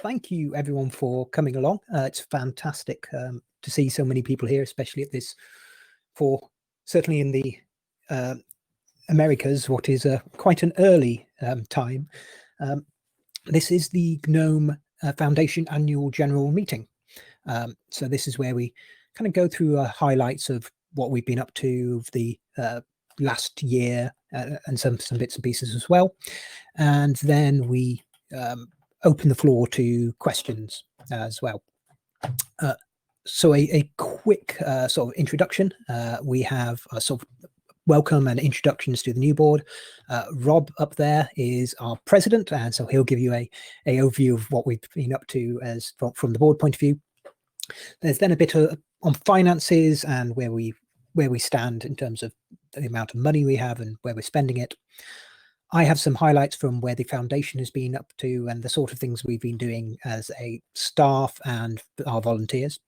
thank you everyone for coming along. It's fantastic to see so many people here, especially at this, certainly in the Americas, what is quite an early time. This is the GNOME Foundation Annual General Meeting. So this is where we kind of go through highlights of what we've been up to the last year and some bits and pieces as well. And then we open the floor to questions as well. So a quick sort of introduction. We have a sort of welcome and introductions to the new board. Rob up there is our president, and so he'll give you a overview of what we've been up to as from the board point of view. There's then a bit on finances and where we stand in terms of the amount of money we have and where we're spending it. I have some highlights from where the foundation has been up to and the sort of things we've been doing as a staff and our volunteers.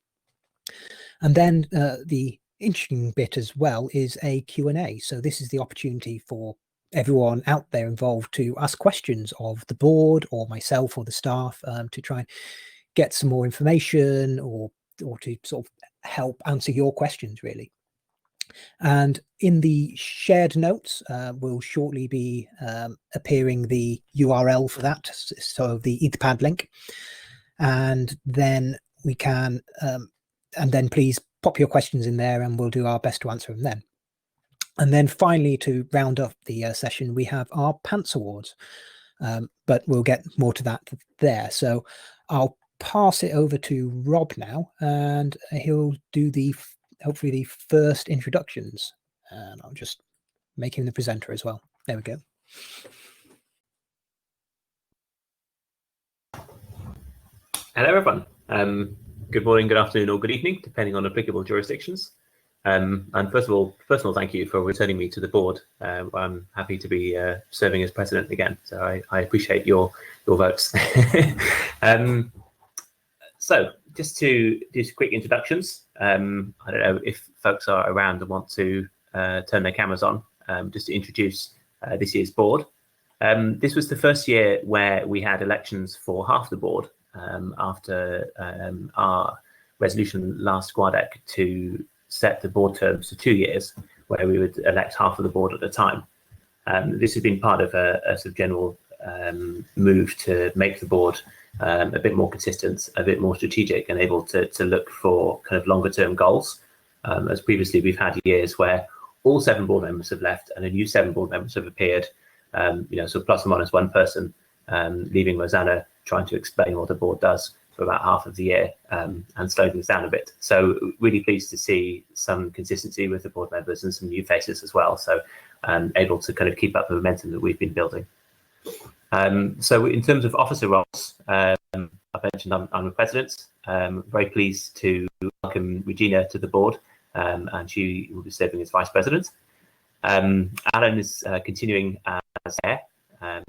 And then the interesting bit as well is a Q&A. So this is the opportunity for everyone out there involved to ask questions of the board or myself or the staff to try and get some more information or to sort of help answer your questions, really. And in the shared notes will shortly be appearing the URL for that, so the Etherpad link. And then we can, and then please pop your questions in there and we'll do our best to answer them then. And then finally, to round up the session, we have our Pants Awards, but we'll get more to that there. So I'll pass it over to Rob now, and he'll do hopefully the first introductions, and I'll just make him the presenter as well. There we go. Hello everyone. Good morning, good afternoon, or good evening, depending on applicable jurisdictions. And first of all, thank you for returning me to the board. I'm happy to be serving as president again, so I appreciate your votes. So just to do some quick introductions. I don't know if folks are around and want to turn their cameras on, just to introduce this year's board. This was the first year where we had elections for half the board after our resolution last GUADEC to set the board terms to 2 years, where we would elect half of the board at a time. This has been part of a sort of general move to make the board a bit more consistent, a bit more strategic, and able to look for kind of longer term goals. As previously we've had years where all 7 board members have left and a new 7 board members have appeared, so plus or minus 1 person, leaving Rosanna trying to explain what the board does for about half of the year, and slowing things down a bit. So really pleased to see some consistency with the board members and some new faces as well. So able to kind of keep up the momentum that we've been building. So in terms of officer roles, I've mentioned I'm the president. Very pleased to welcome Regina to the board, and she will be serving as vice president. Alan is continuing as chair.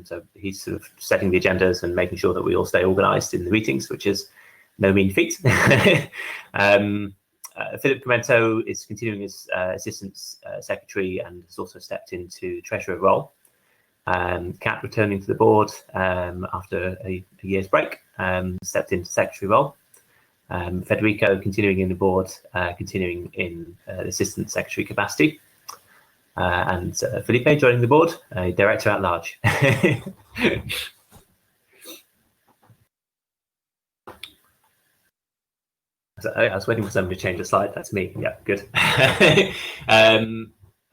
So he's sort of setting the agendas and making sure that we all stay organised in the meetings, which is no mean feat. Philip Pimento is continuing as assistant secretary and has also stepped into treasurer role. Kat returning to the board after a year's break, stepped into secretary role. Federico continuing in the board, continuing in assistant secretary capacity. And Felipe joining the board, a director at large. I was waiting for somebody to change the slide. That's me. Yeah, good.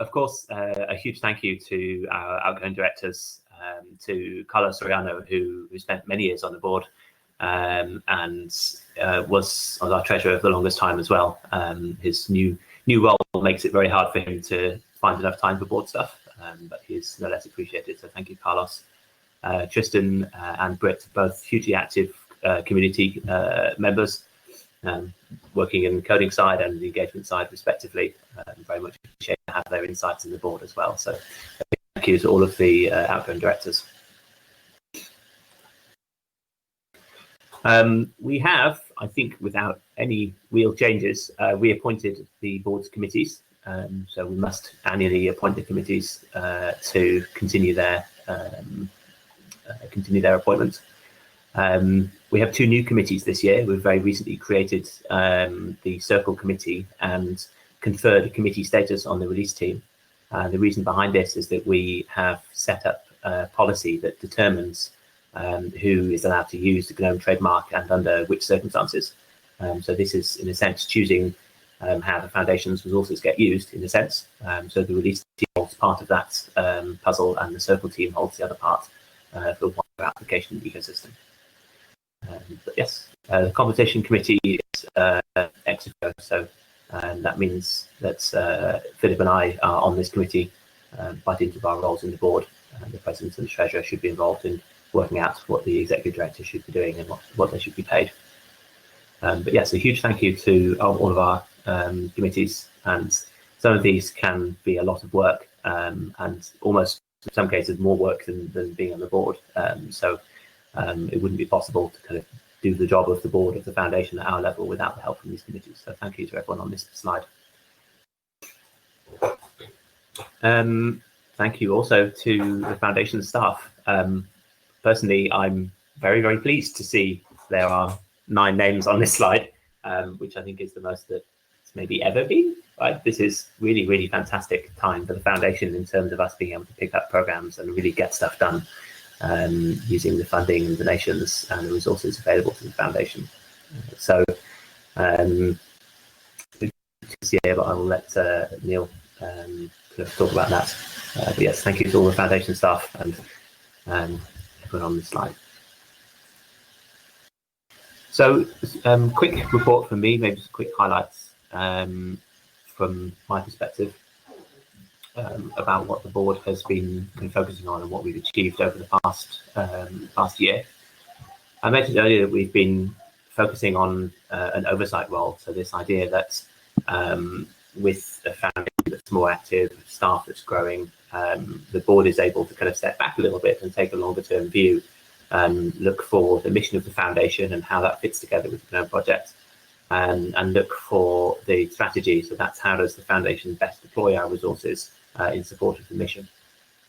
Of course, a huge thank you to our outgoing directors, to Carlos Soriano, who spent many years on the board and was our treasurer for the longest time as well. His new role makes it very hard for him to find enough time for board stuff, but he's no less appreciated. So thank you, Carlos. Tristan and Britt, both hugely active community members, working in the coding side and the engagement side respectively. Very much appreciate to have their insights in the board as well. So thank you to all of the outgoing directors. We have, I think without any real changes, reappointed the board's committees. So we must annually appoint the committees to continue their appointments. We have two new committees this year. We've very recently created the Circle Committee and conferred a committee status on the release team. The reason behind this is that we have set up a policy that determines who is allowed to use the GNOME trademark and under which circumstances. So this is, in a sense, choosing how the Foundation's resources get used, in a sense. So the release team holds part of that puzzle, and the Circle team holds the other part for the wider application ecosystem. But yes, the compensation committee is ex officio, so that means that Philip and I are on this committee by dint of our roles in the board. The president and the treasurer should be involved in working out what the executive director should be doing and what they should be paid. But yes, a huge thank you to all of our committees, and some of these can be a lot of work and almost in some cases more work than being on the board. So it wouldn't be possible to kind of do the job of the board of the Foundation at our level without the help from these committees. So thank you to everyone on this slide. Thank you also to the Foundation staff. Personally, I'm very, very pleased to see there are 9 names on this slide, which I think is the most that it's maybe ever been. Right? This is really, really fantastic time for the Foundation in terms of us being able to pick up programs and really get stuff done using the funding and donations and the resources available to the Foundation. So, but I will let Neil kind of talk about that. But yes, thank you to all the Foundation staff and everyone on this slide. So, quick report from me, maybe just quick highlights from my perspective about what the board has been kind of focusing on and what we've achieved over the past year. I mentioned earlier that we've been focusing on an oversight role. So this idea that with a foundation that's more active, staff that's growing, the board is able to kind of step back a little bit and take a longer term view, look for the mission of the Foundation and how that fits together with the GNOME project, and look for the strategy. So that's how does the Foundation best deploy our resources in support of the mission.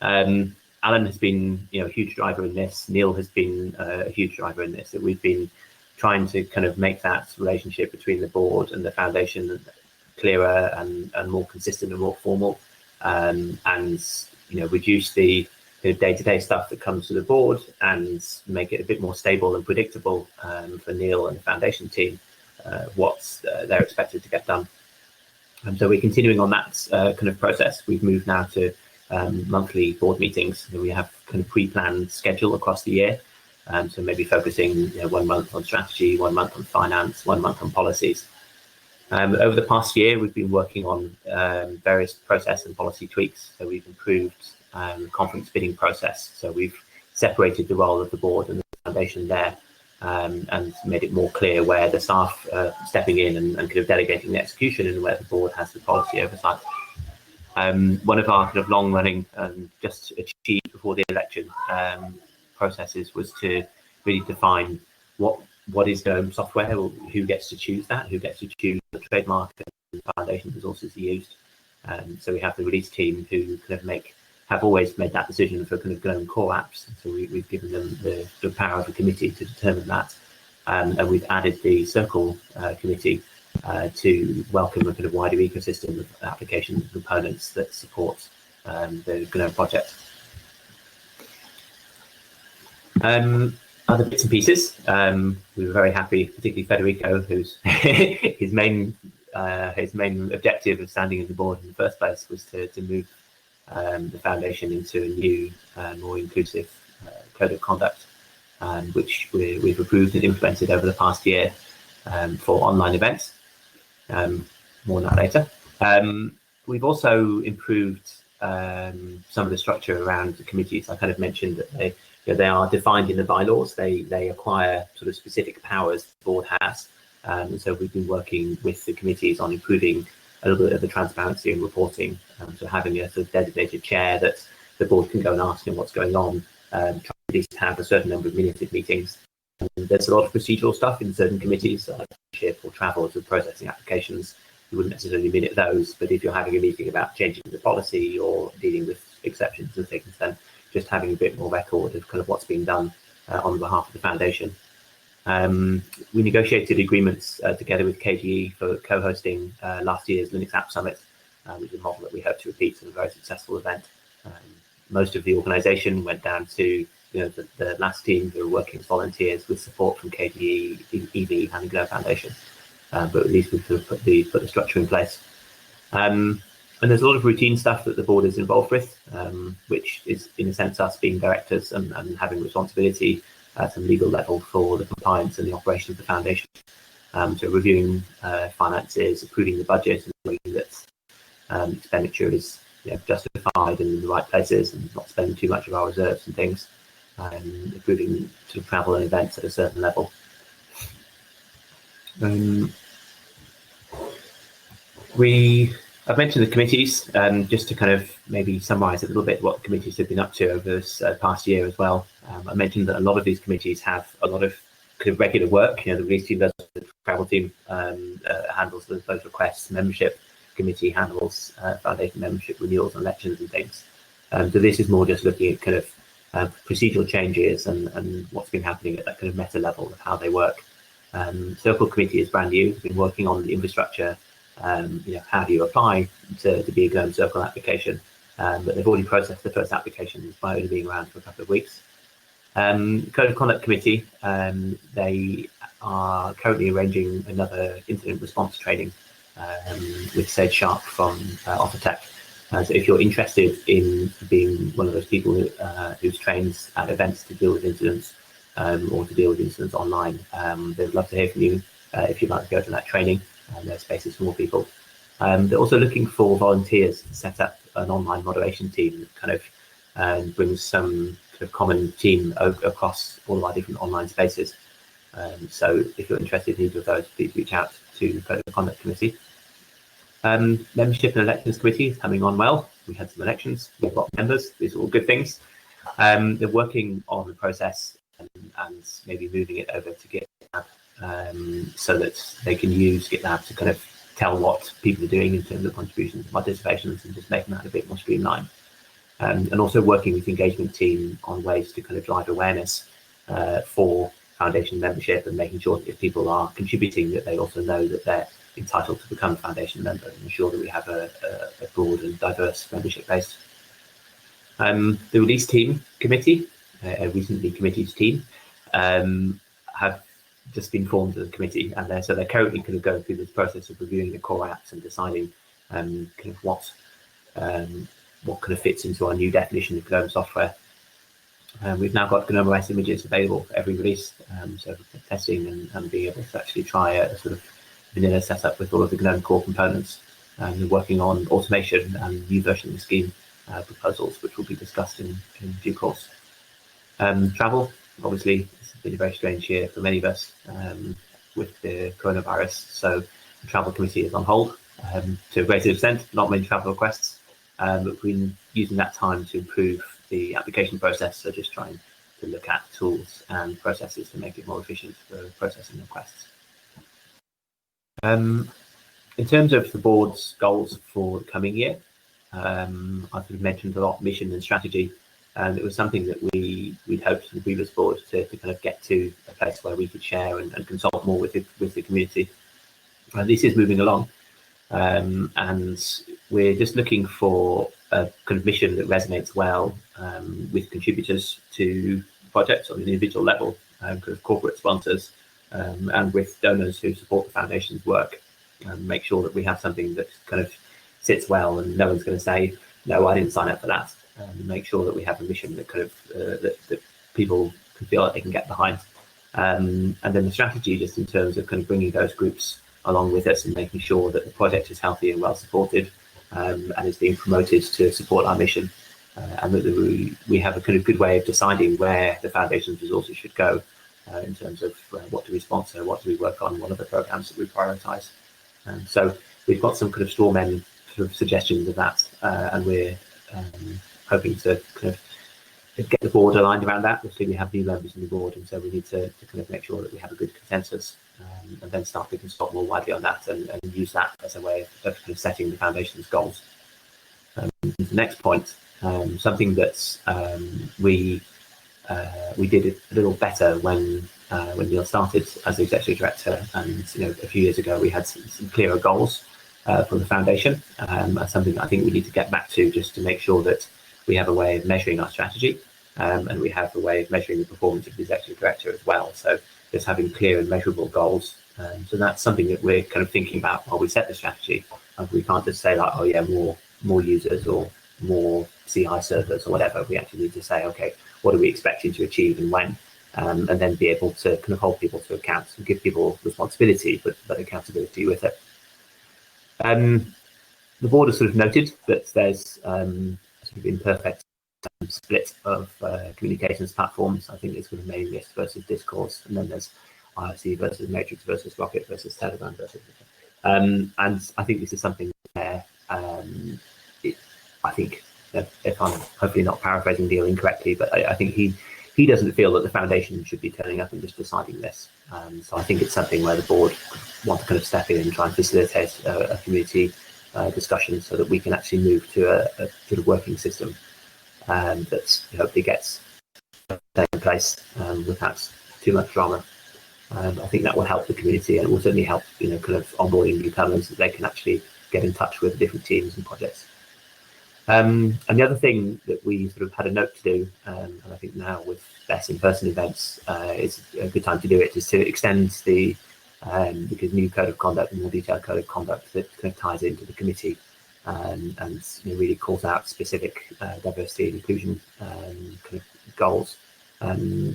Alan has been, a huge driver in this. Neil has been a huge driver in this. That we've been trying to kind of make that relationship between the board and the Foundation clearer and more consistent and more formal, and reduce the day-to-day stuff that comes to the board and make it a bit more stable and predictable for Neil and the Foundation team what they're expected to get done. And so we're continuing on that kind of process. We've moved now to monthly board meetings. We have kind of pre-planned schedule across the year. So maybe focusing 1 month on strategy, 1 month on finance, 1 month on policies. Over the past year, we've been working on various process and policy tweaks. So we've improved the conference bidding process. So we've separated the role of the board and the Foundation there, and made it more clear where the staff stepping in and kind of delegating the execution and where the board has the policy oversight. One of our kind of long-running just achieved before the election processes was to really define what is GNOME software, who gets to choose that, who gets to choose the trademark and the Foundation resources are used. So we have the release team who kind of have always made that decision for kind of GNOME core apps. So we've given them the power of the committee to determine that. And we've added the Circle committee to welcome a kind of wider ecosystem of application components that support the GNOME project. Other bits and pieces, we were very happy, particularly Federico, whose his main objective of standing in the board in the first place was to move the Foundation into a new, more inclusive code of conduct, which we've approved and implemented over the past year for online events. More on that later. We've also improved some of the structure around the committees. I kind of mentioned that they are defined in the bylaws. They acquire sort of specific powers the board has. And so we've been working with the committees on improving a little bit of the transparency and reporting. So having a sort of designated chair that the board can go and ask them what's going on, try to at least have a certain number of minuted meetings. And there's a lot of procedural stuff in certain committees, like leadership or travel to processing applications. You wouldn't necessarily minute those, but if you're having a meeting about changing the policy or dealing with exceptions and things, then just having a bit more record of kind of what's being done on behalf of the foundation. We negotiated agreements together with KGE for co-hosting last year's Linux App Summit, which is a model that we hope to repeat in a very successful event. Most of the organisation went down to the last team who were working as volunteers with support from KGE, EV, and the GNOME Foundation. But at least we've put the structure in place. And there's a lot of routine stuff that the board is involved with, which is, in a sense, us being directors and having responsibility at a legal level for the compliance and the operation of the foundation. So reviewing finances, approving the budget, and making that expenditure is justified and in the right places, and not spending too much of our reserves and things, approving sort of travel and events at a certain level. I've mentioned the committees, just to kind of maybe summarise a little bit what the committees have been up to over this past year as well. I mentioned that a lot of these committees have a lot of kind of regular work. The release team does, the travel team handles those requests, membership committee handles foundation membership renewals and elections and things. So this is more just looking at kind of procedural changes and what's been happening at that kind of meta level of how they work. Circle committee is brand new. It's been working on the infrastructure. How do you apply to be a GNOME Circle application? But they've already processed the first application by only being around for a couple of weeks. Code of Conduct Committee, they are currently arranging another incident response training with Sage Sharp from Offertech. So if you're interested in being one of those people who's trained at events to deal with incidents or to deal with incidents online, they'd love to hear from you if you'd like to go to that training. There's spaces for more people. They're also looking for volunteers to set up an online moderation team that kind of brings some kind of common team across all of our different online spaces. So if you're interested in either of those, please reach out to the Code of Conduct Committee. Membership and Elections Committee is coming on well. We had some elections, we've got members, these are all good things. They're working on the process and maybe moving it over to GitLab, so that they can use GitLab to kind of tell what people are doing in terms of contributions and participations, and just making that a bit more streamlined. And also working with the engagement team on ways to kind of drive awareness for foundation membership, and making sure that if people are contributing, that they also know that they're entitled to become a foundation member, and ensure that we have a broad and diverse membership base. The release team committee, a recently committee's team, have just been formed as a committee, and they're currently kind of going through this process of reviewing the core apps and deciding kind of what kind of fits into our new definition of GNOME software. We've now got GNOME OS images available for every release, so for testing and being able to actually try a sort of vanilla setup with all of the GNOME core components. We're working on automation and new versioning scheme proposals, which will be discussed in due course. Travel, obviously, it's been a very strange year for many of us with the coronavirus, so the travel committee is on hold to a greater extent, not many travel requests, but we've been using that time to improve the application process, so just trying to look at tools and processes to make it more efficient for processing requests. In terms of the board's goals for the coming year, I've sort of mentioned a lot mission and strategy, and it was something that we'd hoped in the previous board to kind of get to a place where we could share and consult more with the community. This is moving along, and we're just looking for a kind of mission that resonates well with contributors to projects on an individual level, kind of corporate sponsors, and with donors who support the foundation's work, and make sure that we have something that kind of sits well, and no one's going to say, no, I didn't sign up for that. Make sure that we have a mission that kind of that people can feel like they can get behind. And then the strategy, just in terms of kind of bringing those groups along with us and making sure that the project is healthy and well supported, and is being promoted to support our mission, and that we have a kind of good way of deciding where the foundation's resources should go in terms of what do we sponsor, what do we work on, what are the programs that we prioritize. So we've got some kind of straw men sort of suggestions of that, and we're hoping to kind of get the board aligned around that. Obviously, we have new members in the board, and so we need to kind of make sure that we have a good consensus, and then start to consult more widely on that, and use that as a way of kind of setting the foundation's goals. The next point, something that we we did it a little better when Neil started as the executive director, and a few years ago we had some clearer goals for the foundation. That's something I think we need to get back to, just to make sure that we have a way of measuring our strategy, and we have a way of measuring the performance of the executive director as well. So just having clear and measurable goals. So that's something that we're kind of thinking about while we set the strategy. We can't just say like, oh yeah, more users or more CI servers or whatever. We actually need to say, okay, what are we expecting to achieve and when? And then be able to kind of hold people to account and give people responsibility, but accountability with it. The board has sort of noted that there's sort of imperfect split of communications platforms. I think it's sort of mailing list versus discourse, and then there's IRC versus Matrix versus Rocket versus Telegram versus. And I think this is something where I think, if I'm hopefully not paraphrasing Neil incorrectly, but I think he doesn't feel that the foundation should be turning up and just deciding this. So I think it's something where the board want to kind of step in and try and facilitate a community discussion, so that we can actually move to a sort of working system that hopefully gets taken place without too much drama. I think that will help the community, and it will certainly help kind of onboarding newcomers, that they can actually get in touch with different teams and projects. And the other thing that we sort of had a note to do, and I think now with less in-person events, it's a good time to do it, is to extend the because new code of conduct, more detailed code of conduct that kind of ties into the committee, and really calls out specific diversity and inclusion kind of goals.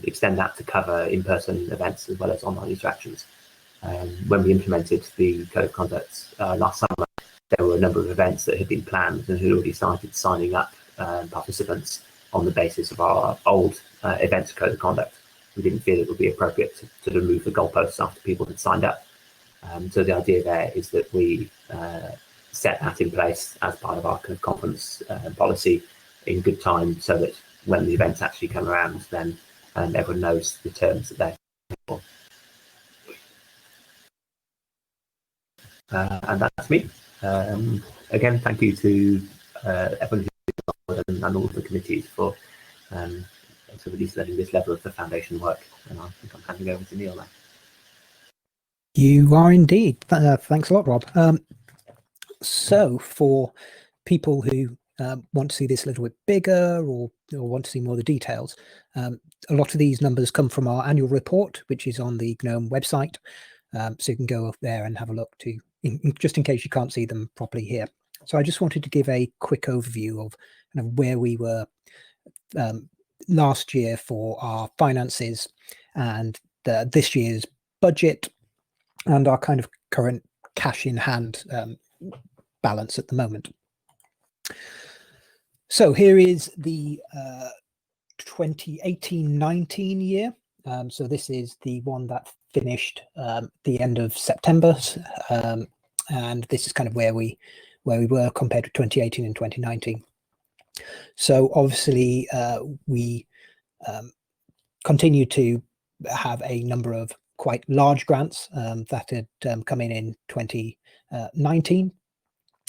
Extend that to cover in-person events as well as online interactions. When we implemented the code of conduct last summer, there were a number of events that had been planned and had already started signing up participants on the basis of our old events code of conduct. We didn't feel it would be appropriate to sort of move the goalposts after people had signed up. So the idea there is that we set that in place as part of our kind of conference policy in good time, so that when the events actually come around, then everyone knows the terms that they're for. And that's me. Again, thank you to everyone and all of the committees for at least letting this level of the foundation work. And I think I'm handing over to Neil now. You are indeed. Thanks a lot, Rob. So for people who want to see this a little bit bigger, or want to see more of the details, a lot of these numbers come from our annual report, which is on the GNOME website. So you can go up there and have a look too, just in case you can't see them properly here. So I just wanted to give a quick overview of kind of where we were last year for our finances, and this year's budget, and our kind of current cash in hand balance at the moment. So here is the 2018-19 year. So this is the one that finished the end of September, and this is kind of where we were compared to 2018 and 2019. So obviously we continue to have a number of quite large grants that had come in 2019,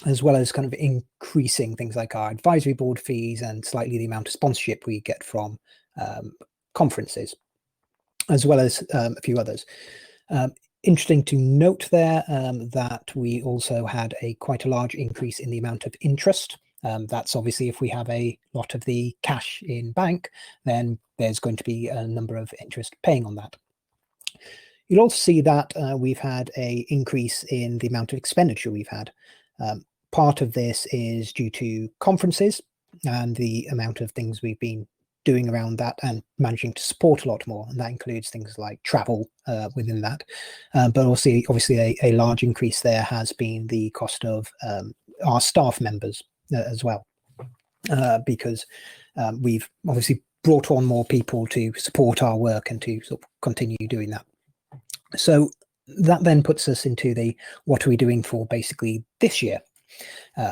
as well as kind of increasing things like our advisory board fees and slightly the amount of sponsorship we get from conferences, as well as a few others. Interesting to note there that we also had quite a large increase in the amount of interest. That's obviously if we have a lot of the cash in bank, then there's going to be a number of interest paying on that. You'll also see that we've had an increase in the amount of expenditure we've had. Part of this is due to conferences and the amount of things we've been doing around that and managing to support a lot more. And that includes things like travel within that. But also, obviously, a large increase there has been the cost of our staff members as well, because we've obviously brought on more people to support our work and to sort of continue doing that. So that then puts us into the what are we doing for basically this year,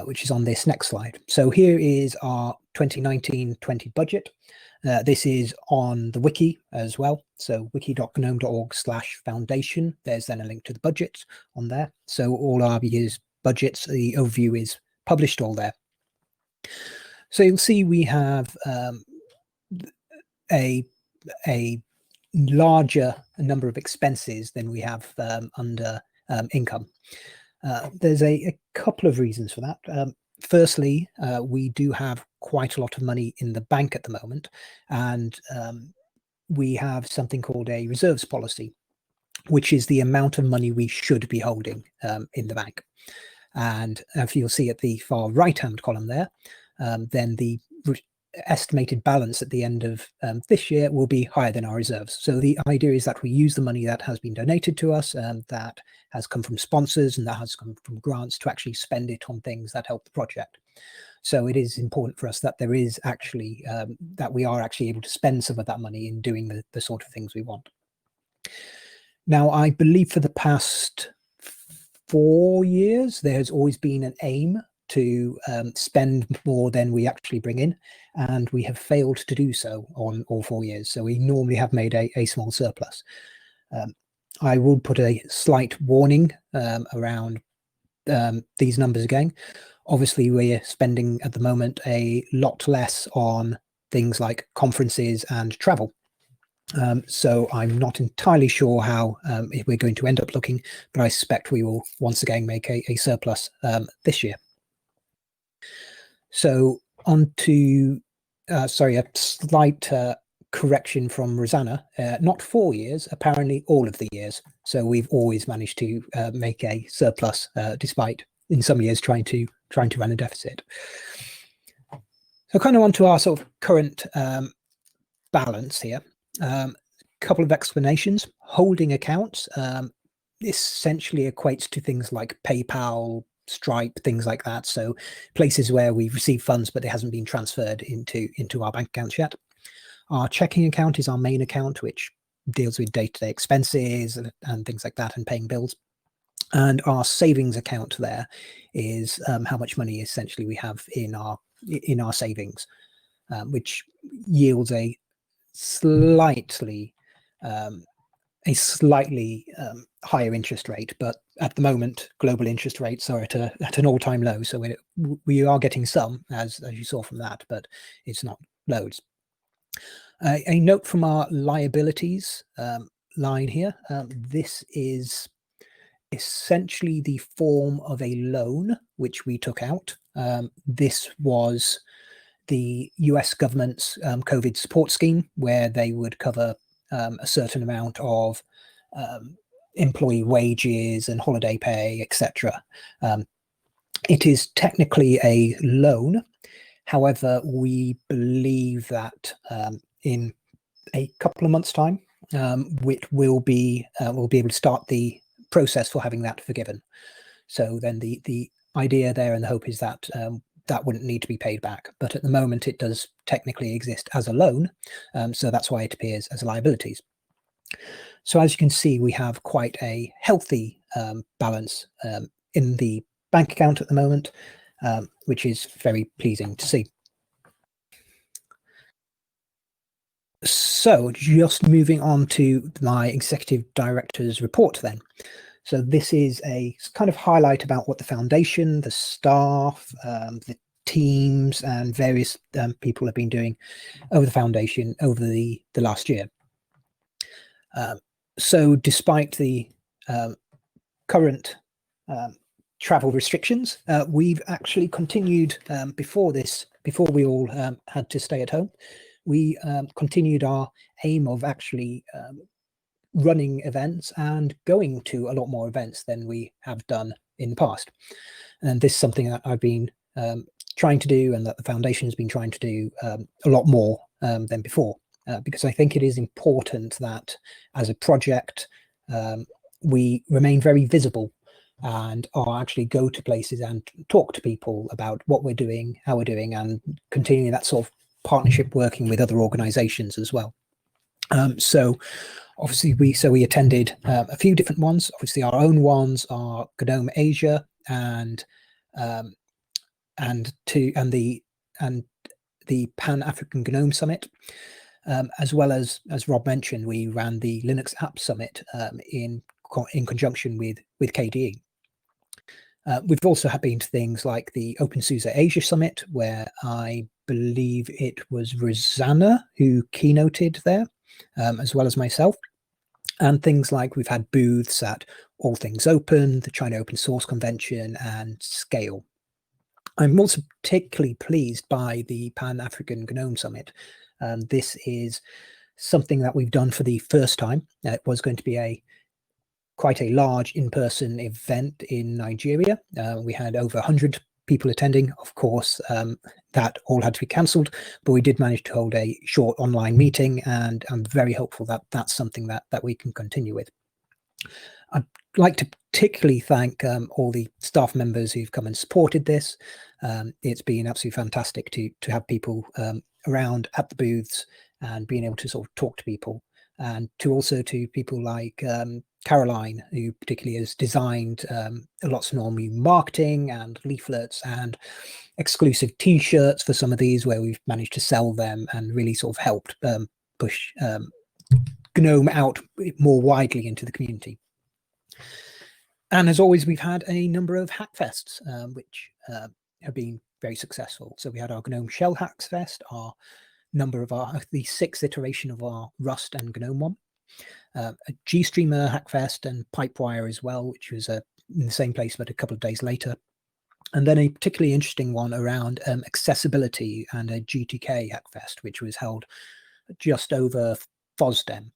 which is on this next slide. So here is our 2019-20 budget. This is on the wiki as well. So wiki.gnome.org/foundation. There's then a link to the budget on there. So all our year's budgets, the overview is published all there. So you'll see we have a a larger number of expenses than we have under income. There's a couple of reasons for that. Firstly, we do have quite a lot of money in the bank at the moment, and we have something called a reserves policy, which is the amount of money we should be holding in the bank. And if you'll see at the far right-hand column there, then the estimated balance at the end of this year will be higher than our reserves. So the idea is that we use the money that has been donated to us, that has come from sponsors and that has come from grants, to actually spend it on things that help the project. So it is important for us that there is actually that we are actually able to spend some of that money in doing the sort of things we want. Now, I believe for the past 4 years, there has always been an aim to spend more than we actually bring in, and we have failed to do so on all 4 years. So we normally have made a small surplus. I will put a slight warning around these numbers again. Obviously, we're spending at the moment a lot less on things like conferences and travel. So I'm not entirely sure how we're going to end up looking, but I suspect we will once again make a surplus this year. So on to, sorry, a slight correction from Rosanna, not 4 years, apparently all of the years. So we've always managed to make a surplus, despite in some years trying to run a deficit. So kind of on to our sort of current balance here. Couple of explanations. Holding accounts essentially equates to things like PayPal, Stripe, things like that. So places where we've received funds, but it hasn't been transferred into our bank accounts yet. Our checking account is our main account, which deals with day-to-day expenses and things like that, and paying bills. And our savings account there is how much money essentially we have in our savings, which yields a slightly higher interest rate, but at the moment global interest rates are at an all-time low, so we are getting some, as you saw from that, but it's not loads. A note from our liabilities line here. This is essentially the form of a loan which we took out. This was the US government's COVID support scheme, where they would cover a certain amount of employee wages and holiday pay, etc. It is technically a loan. However, we believe that in a couple of months' time, we'll be able to start the process for having that forgiven. So then the idea there and the hope is that that wouldn't need to be paid back. But at the moment, it does technically exist as a loan. So that's why it appears as liabilities. So as you can see, we have quite a healthy balance in the bank account at the moment, which is very pleasing to see. So just moving on to my executive director's report then. So this is a kind of highlight about what the foundation, the staff, the teams and various people have been doing over the foundation over the last year. So despite the current travel restrictions, we've actually continued before we all had to stay at home. We continued our aim of actually running events and going to a lot more events than we have done in the past. And this is something that I've been trying to do, and that the foundation has been trying to do a lot more than before, because I think it is important that as a project we remain very visible and are actually go to places and talk to people about what we're doing, how we're doing, and continuing that sort of partnership working with other organizations as well. So obviously we attended a few different ones. Obviously our own ones are GNOME Asia and the Pan-African GNOME Summit, as well as Rob mentioned, we ran the Linux App Summit in conjunction with KDE. We've also been to things like the OpenSUSE Asia Summit, where I believe it was Rosanna who keynoted there. as well as myself. And things like we've had booths at All Things Open, the China Open Source Convention, and Scale. I'm also particularly pleased by the Pan-African GNOME Summit. This is something that we've done for the first time. It was going to be quite a large in-person event in Nigeria. We had over 100 people attending. Of course, that all had to be cancelled, but we did manage to hold a short online meeting, and I'm very hopeful that that's something that we can continue with. I'd like to particularly thank all the staff members who've come and supported this. It's been absolutely fantastic to have people around at the booths and being able to sort of talk to people, and to people like Caroline, who particularly has designed lots of normal marketing and leaflets and exclusive T-shirts for some of these, where we've managed to sell them and really sort of helped push GNOME out more widely into the community. And as always, we've had a number of Hackfests, which have been very successful. So we had our GNOME Shell Hacks Fest, the 6th iteration of our Rust and GNOME one. A GStreamer Hackfest and Pipewire as well, which was in the same place but a couple of days later. And then a particularly interesting one around accessibility and a GTK Hackfest, which was held just over FOSDEM.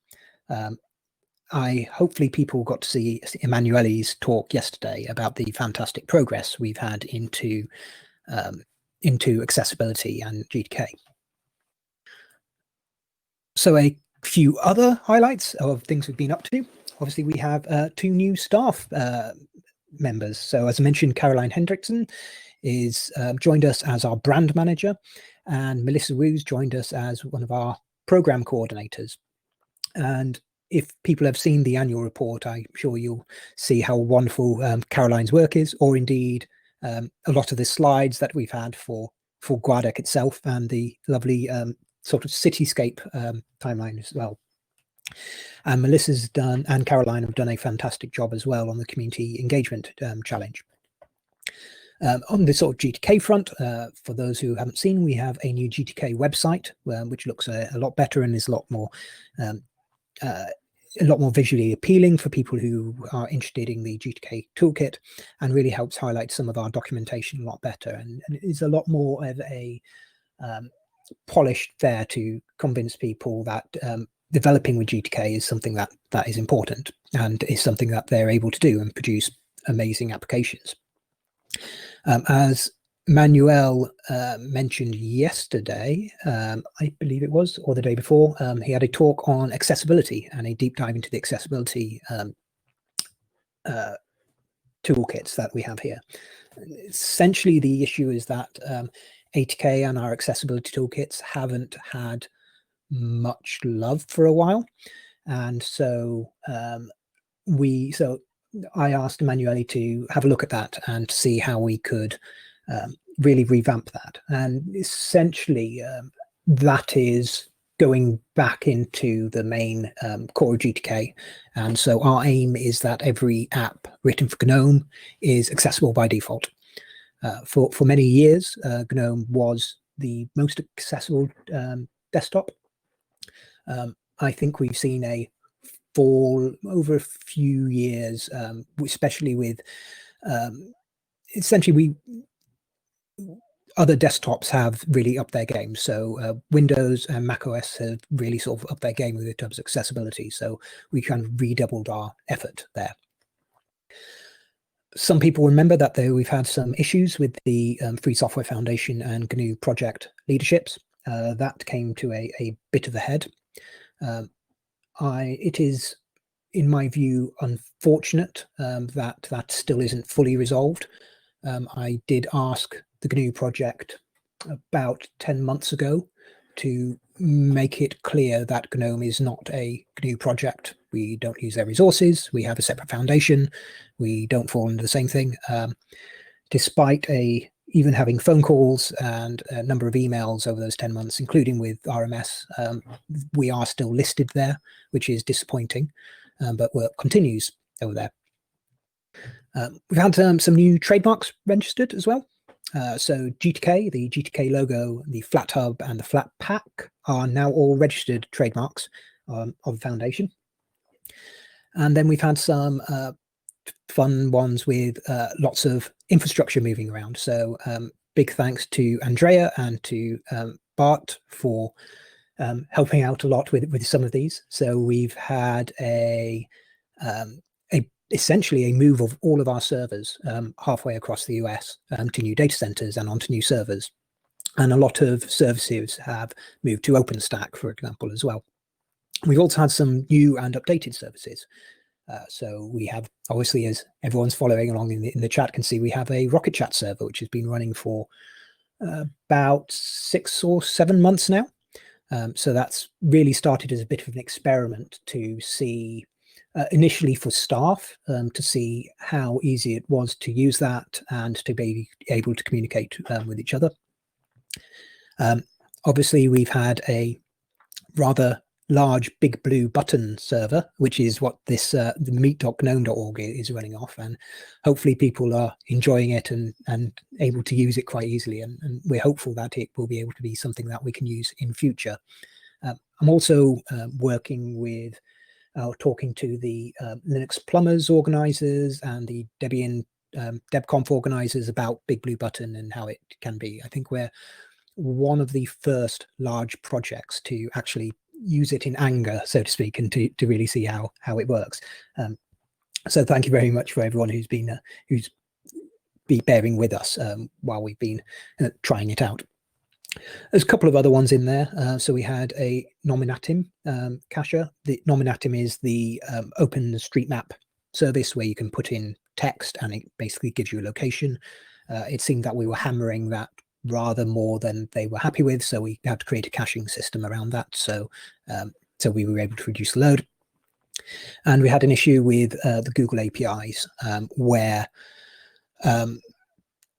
Hopefully people got to see Emanuele's talk yesterday about the fantastic progress we've had into accessibility and GTK. So a few other highlights of things we've been up to. Obviously, we have 2 new staff members. So as I mentioned, Caroline Hendrickson is joined us as our brand manager, and Melissa Wu's joined us as one of our program coordinators. And if people have seen the annual report, I'm sure you'll see how wonderful Caroline's work is, or indeed a lot of the slides that we've had for GUADEC itself, and the lovely sort of cityscape timeline as well. And Melissa's done, and Caroline have done a fantastic job as well on the community engagement challenge. On the sort of GTK front, for those who haven't seen, we have a new GTK website, which looks a lot better and is a lot more visually appealing for people who are interested in the GTK toolkit, and really helps highlight some of our documentation a lot better, and it is a lot more of a polished there to convince people that developing with GTK is something that is important and is something that they're able to do and produce amazing applications. As Manuel mentioned yesterday, I believe it was, or the day before, he had a talk on accessibility and a deep dive into the accessibility toolkits that we have here. Essentially, the issue is that ATK and our accessibility toolkits haven't had much love for a while, and so I asked Emanuele to have a look at that and see how we could really revamp that. And essentially, that is going back into the main core of GTK. And so our aim is that every app written for GNOME is accessible by default. For many years, GNOME was the most accessible desktop. I think we've seen a fall over a few years, especially with essentially other desktops have really upped their game. So Windows and macOS have really sort of upped their game in terms of accessibility. So we kind of redoubled our effort there. Some people remember that we've had some issues with the Free Software Foundation and GNU project leaderships. That came to a bit of a head. It is, in my view, unfortunate that still isn't fully resolved. I did ask the GNU project about 10 months ago to make it clear that GNOME is not a GNU project. We don't use their resources. We have a separate foundation. We don't fall under the same thing. Despite even having phone calls and a number of emails over those 10 months, including with RMS, we are still listed there, which is disappointing, but work continues over there. We've had some new trademarks registered as well. So GTK, the GTK logo, the flat hub and the flat pack are now all registered trademarks. of the foundation. And then we've had some fun ones with lots of infrastructure moving around. So big thanks to Andrea and to Bart for helping out a lot with some of these. So we've had essentially a move of all of our servers halfway across the US to new data centers and onto new servers. And a lot of services have moved to OpenStack, for example, as well. We've also had some new and updated services. So we have, obviously, as everyone's following along in the chat can see, we have a Rocket Chat server, which has been running for about 6 or 7 months now. So that's really started as a bit of an experiment to see, initially for staff, to see how easy it was to use that and to be able to communicate with each other. Obviously, we've had a rather large big blue button server, which is what this the meet.gnome.org is running off, and hopefully people are enjoying it and able to use it quite easily, and we're hopeful that it will be able to be something that we can use in future. I'm also working with talking to the Linux plumbers organizers and the Debian DebConf organizers about Big Blue Button and how it can be. I think we're one of the first large projects to actually use it in anger, so to speak, and to really see how it works. So thank you very much for everyone who's been bearing with us while we've been trying it out. There's a couple of other ones in there. So we had a Nominatim cacher. The Nominatim is the OpenStreetMap service where you can put in text and it basically gives you a location. It seemed that we were hammering that rather more than they were happy with, so we had to create a caching system around that. So we were able to reduce the load. And we had an issue with the Google APIs where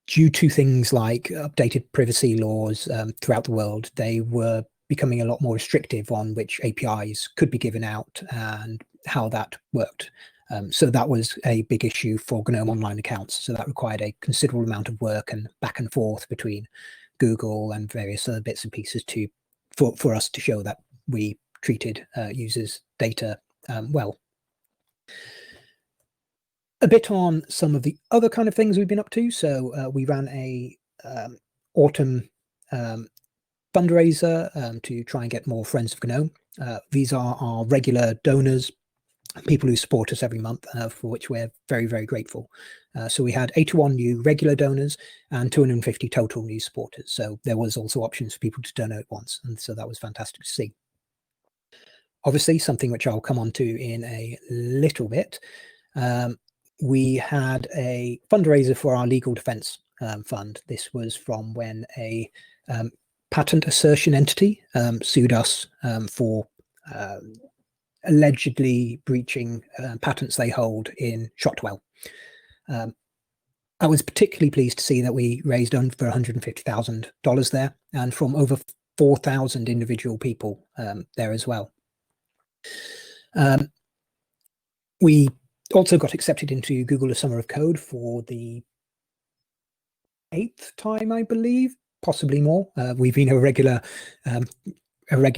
due to things like updated privacy laws throughout the world, they were becoming a lot more restrictive on which APIs could be given out and how that worked. So that was a big issue for GNOME Online accounts. So that required a considerable amount of work and back and forth between Google and various other bits and pieces for us to show that we treated users' data well. A bit on some of the other kind of things we've been up to. So we ran a autumn fundraiser to try and get more friends of GNOME. These are our regular donors, people who support us every month, for which we're very, very grateful. So we had 81 new regular donors and 250 total new supporters. So there was also options for people to donate once. And so that was fantastic to see. Obviously, something which I'll come on to in a little bit. We had a fundraiser for our legal defense fund. This was from when a patent assertion entity sued us for allegedly breaching patents they hold in Shotwell. I was particularly pleased to see that we raised over $150,000 there, and from over 4,000 individual people there as well. We also got accepted into Google A Summer of Code for the 8th time, I believe, possibly more. We've been a regular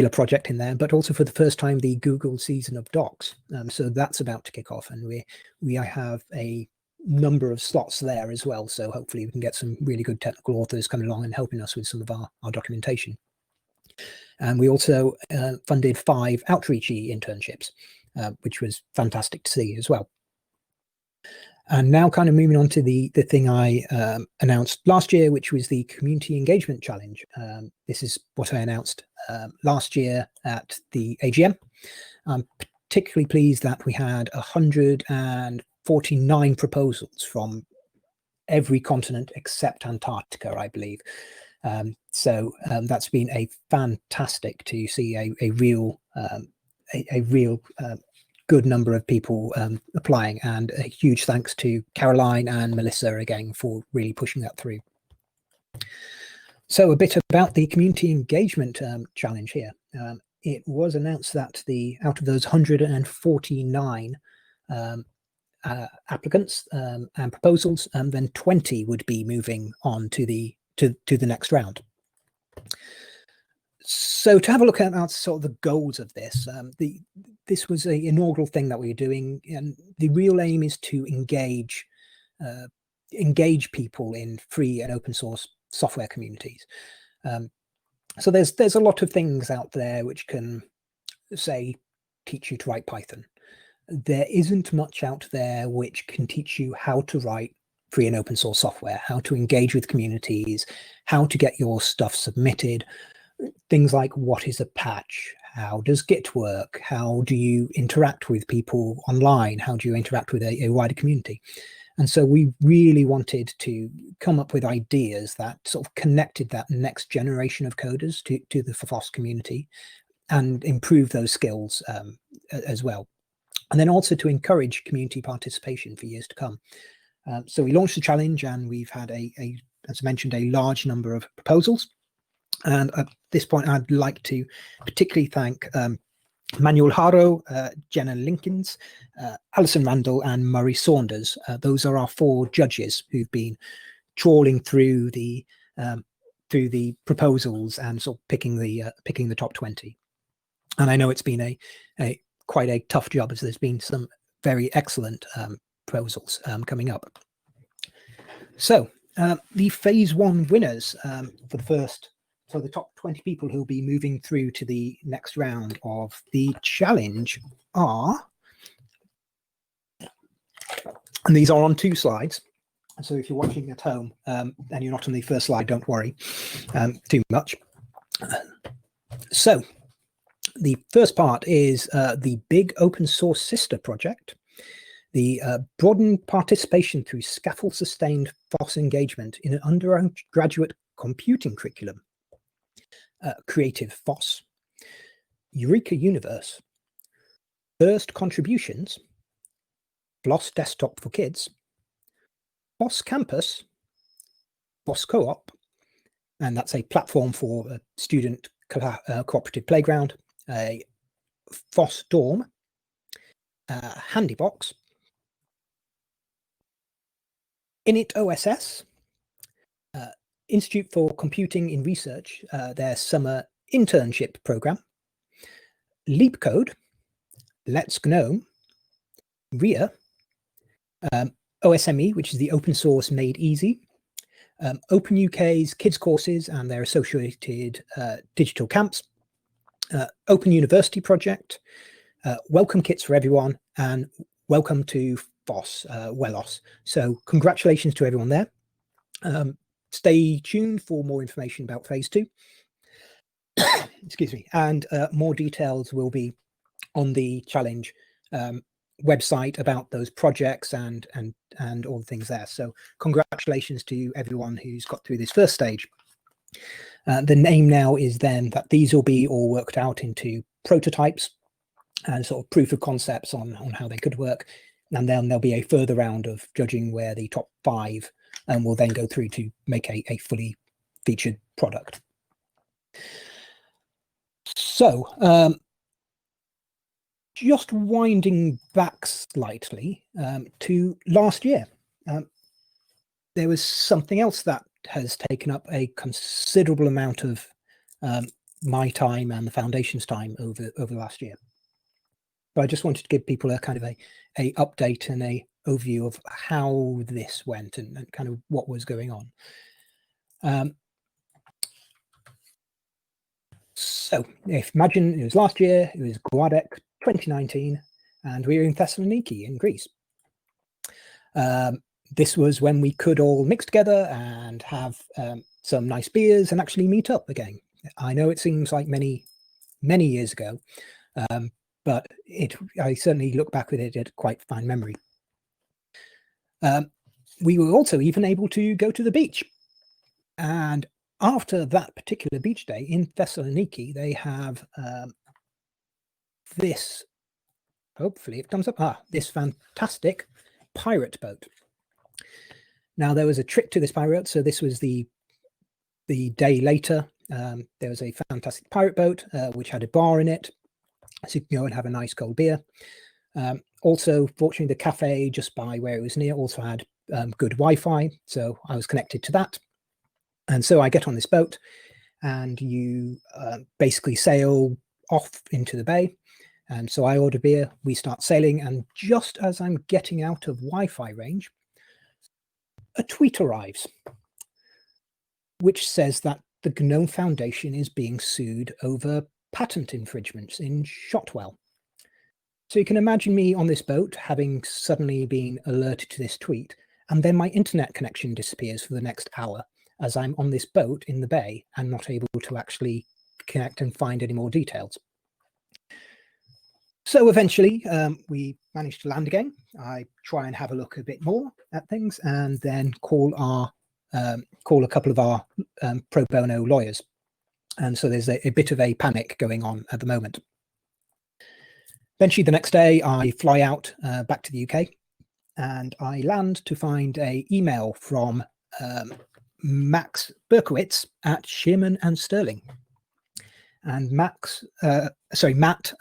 project in there, but also for the first time the Google season of docs. So that's about to kick off, and we have a number of slots there as well. So hopefully we can get some really good technical authors coming along and helping us with some of our documentation. And we also funded 5 outreachy internships, which was fantastic to see as well. And now kind of moving on to the thing I announced last year, which was the Community Engagement Challenge. This is what I announced last year at the AGM. I'm particularly pleased that we had 149 proposals from every continent except Antarctica, I believe. So that's been a fantastic to see a real good number of people applying, and a huge thanks to Caroline and Melissa again for really pushing that through. So a bit about the Community Engagement Challenge here. It was announced that out of those 149 applicants and proposals, then 20 would be moving on to the next round. So to have a look at sort of the goals of this, this was an inaugural thing that we were doing, and the real aim is to engage people in free and open source software communities. So there's a lot of things out there which can, say, teach you to write Python. There isn't much out there which can teach you how to write free and open source software, how to engage with communities, how to get your stuff submitted, things like what is a patch, how does Git work, how do you interact with people online, how do you interact with a wider community. And so we really wanted to come up with ideas that sort of connected that next generation of coders to the FOSS community and improve those skills as well. And then also to encourage community participation for years to come. So we launched the challenge, and we've had as mentioned, a large number of proposals. And at this point, I'd like to particularly thank Manuel Haro, Jenna Linkins, Alison Randall, and Murray Saunders. Those are our 4 judges who've been trawling through the proposals and sort of picking the top 20. And I know it's been quite a tough job, as there's been some very excellent proposals coming up. So the phase 1 winners for the top 20 people who will be moving through to the next round of the challenge are, and these are on 2 slides. So if you're watching at home and you're not on the first slide, don't worry too much. So the first part is the Big Open Source Sister project, the broadened participation through scaffold-sustained FOSS engagement in an undergraduate computing curriculum, Creative FOSS, Eureka Universe, First Contributions, FOSS Desktop for Kids, FOSS Campus, FOSS Co-op, and that's a platform for a student cooperative playground, a FOSS Dorm, Handybox, Init OSS, Institute for Computing in Research, their summer internship program, LeapCode, Let's GNOME, RIA, OSME, which is the Open Source Made Easy, Open UK's kids courses and their associated digital camps, Open University Project, Welcome Kits for Everyone, and Welcome to FOSS, WELOS. So congratulations to everyone there. Stay tuned for more information about phase 2. Excuse me. And more details will be on the challenge website about those projects and all the things there. So congratulations to everyone who's got through this first stage. The name now is then that these will be all worked out into prototypes and sort of proof of concepts on how they could work. And then there'll be a further round of judging where the top 5 will then go through to make a fully featured product. So just winding back slightly to last year, there was something else that has taken up a considerable amount of my time and the foundation's time over last year. But I just wanted to give people a kind of a update and a overview of how this went and kind of what was going on. So if imagine it was last year, it was GUADEC 2019, and we were in Thessaloniki in Greece. This was when we could all mix together and have some nice beers and actually meet up again. I know it seems like many years ago, but I certainly look back with it at quite fine memory. We were also even able to go to the beach. And after that particular beach day in Thessaloniki, they have this, hopefully it comes up, this fantastic pirate boat. Now, there was a trick to this pirate. So this was the day later. There was a fantastic pirate boat, which had a bar in it. So you can go and have a nice cold beer. Also, fortunately, the cafe just by where it was near also had good Wi-Fi. So I was connected to that. And so I get on this boat and you basically sail off into the bay. And so I order beer, we start sailing, and just as I'm getting out of Wi-Fi range, a tweet arrives, which says that the GNOME Foundation is being sued over patent infringements in Shotwell. So you can imagine me on this boat having suddenly been alerted to this tweet, and then my internet connection disappears for the next hour as I'm on this boat in the bay and not able to actually connect and find any more details. So eventually we managed to land again. I try and have a look a bit more at things and then call a couple of our pro bono lawyers. And so there's a bit of a panic going on at the moment. Eventually the next day I fly out back to the UK, and I land to find an email from Max Berkowitz at Shearman and Sterling. And Matt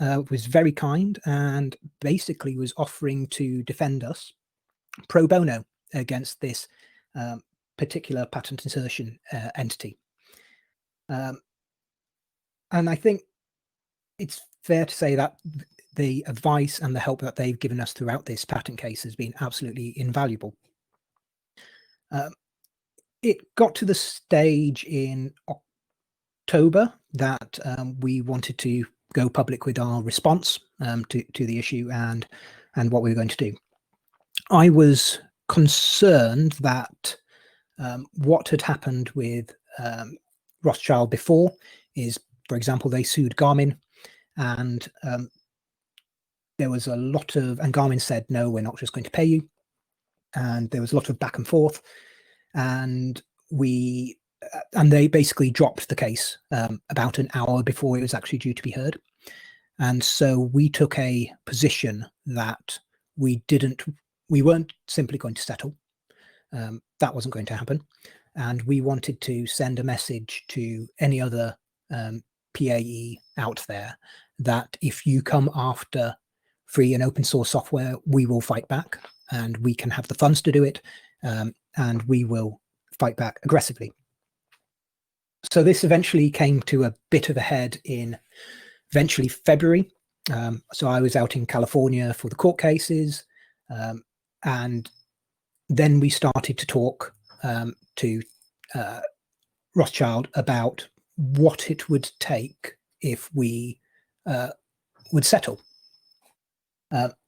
was very kind and basically was offering to defend us pro bono against this particular patent insertion entity. And I think it's fair to say that the advice and the help that they've given us throughout this patent case has been absolutely invaluable. It got to the stage in October that we wanted to go public with our response to the issue and what we were going to do. I was concerned that what had happened with Rothschild before is, for example, they sued Garmin, and there was a lot of, and Garmin said, no, we're not just going to pay you. And there was a lot of back and forth, and they basically dropped the case about an hour before it was actually due to be heard. And so we took a position that we weren't simply going to settle. That wasn't going to happen. And we wanted to send a message to any other PAE out there that if you come after free and open source software, we will fight back, and we can have the funds to do it, and we will fight back aggressively. So this eventually came to a bit of a head in eventually February. So I was out in California for the court cases, and then we started to talk to Rothschild about what it would take if we would settle.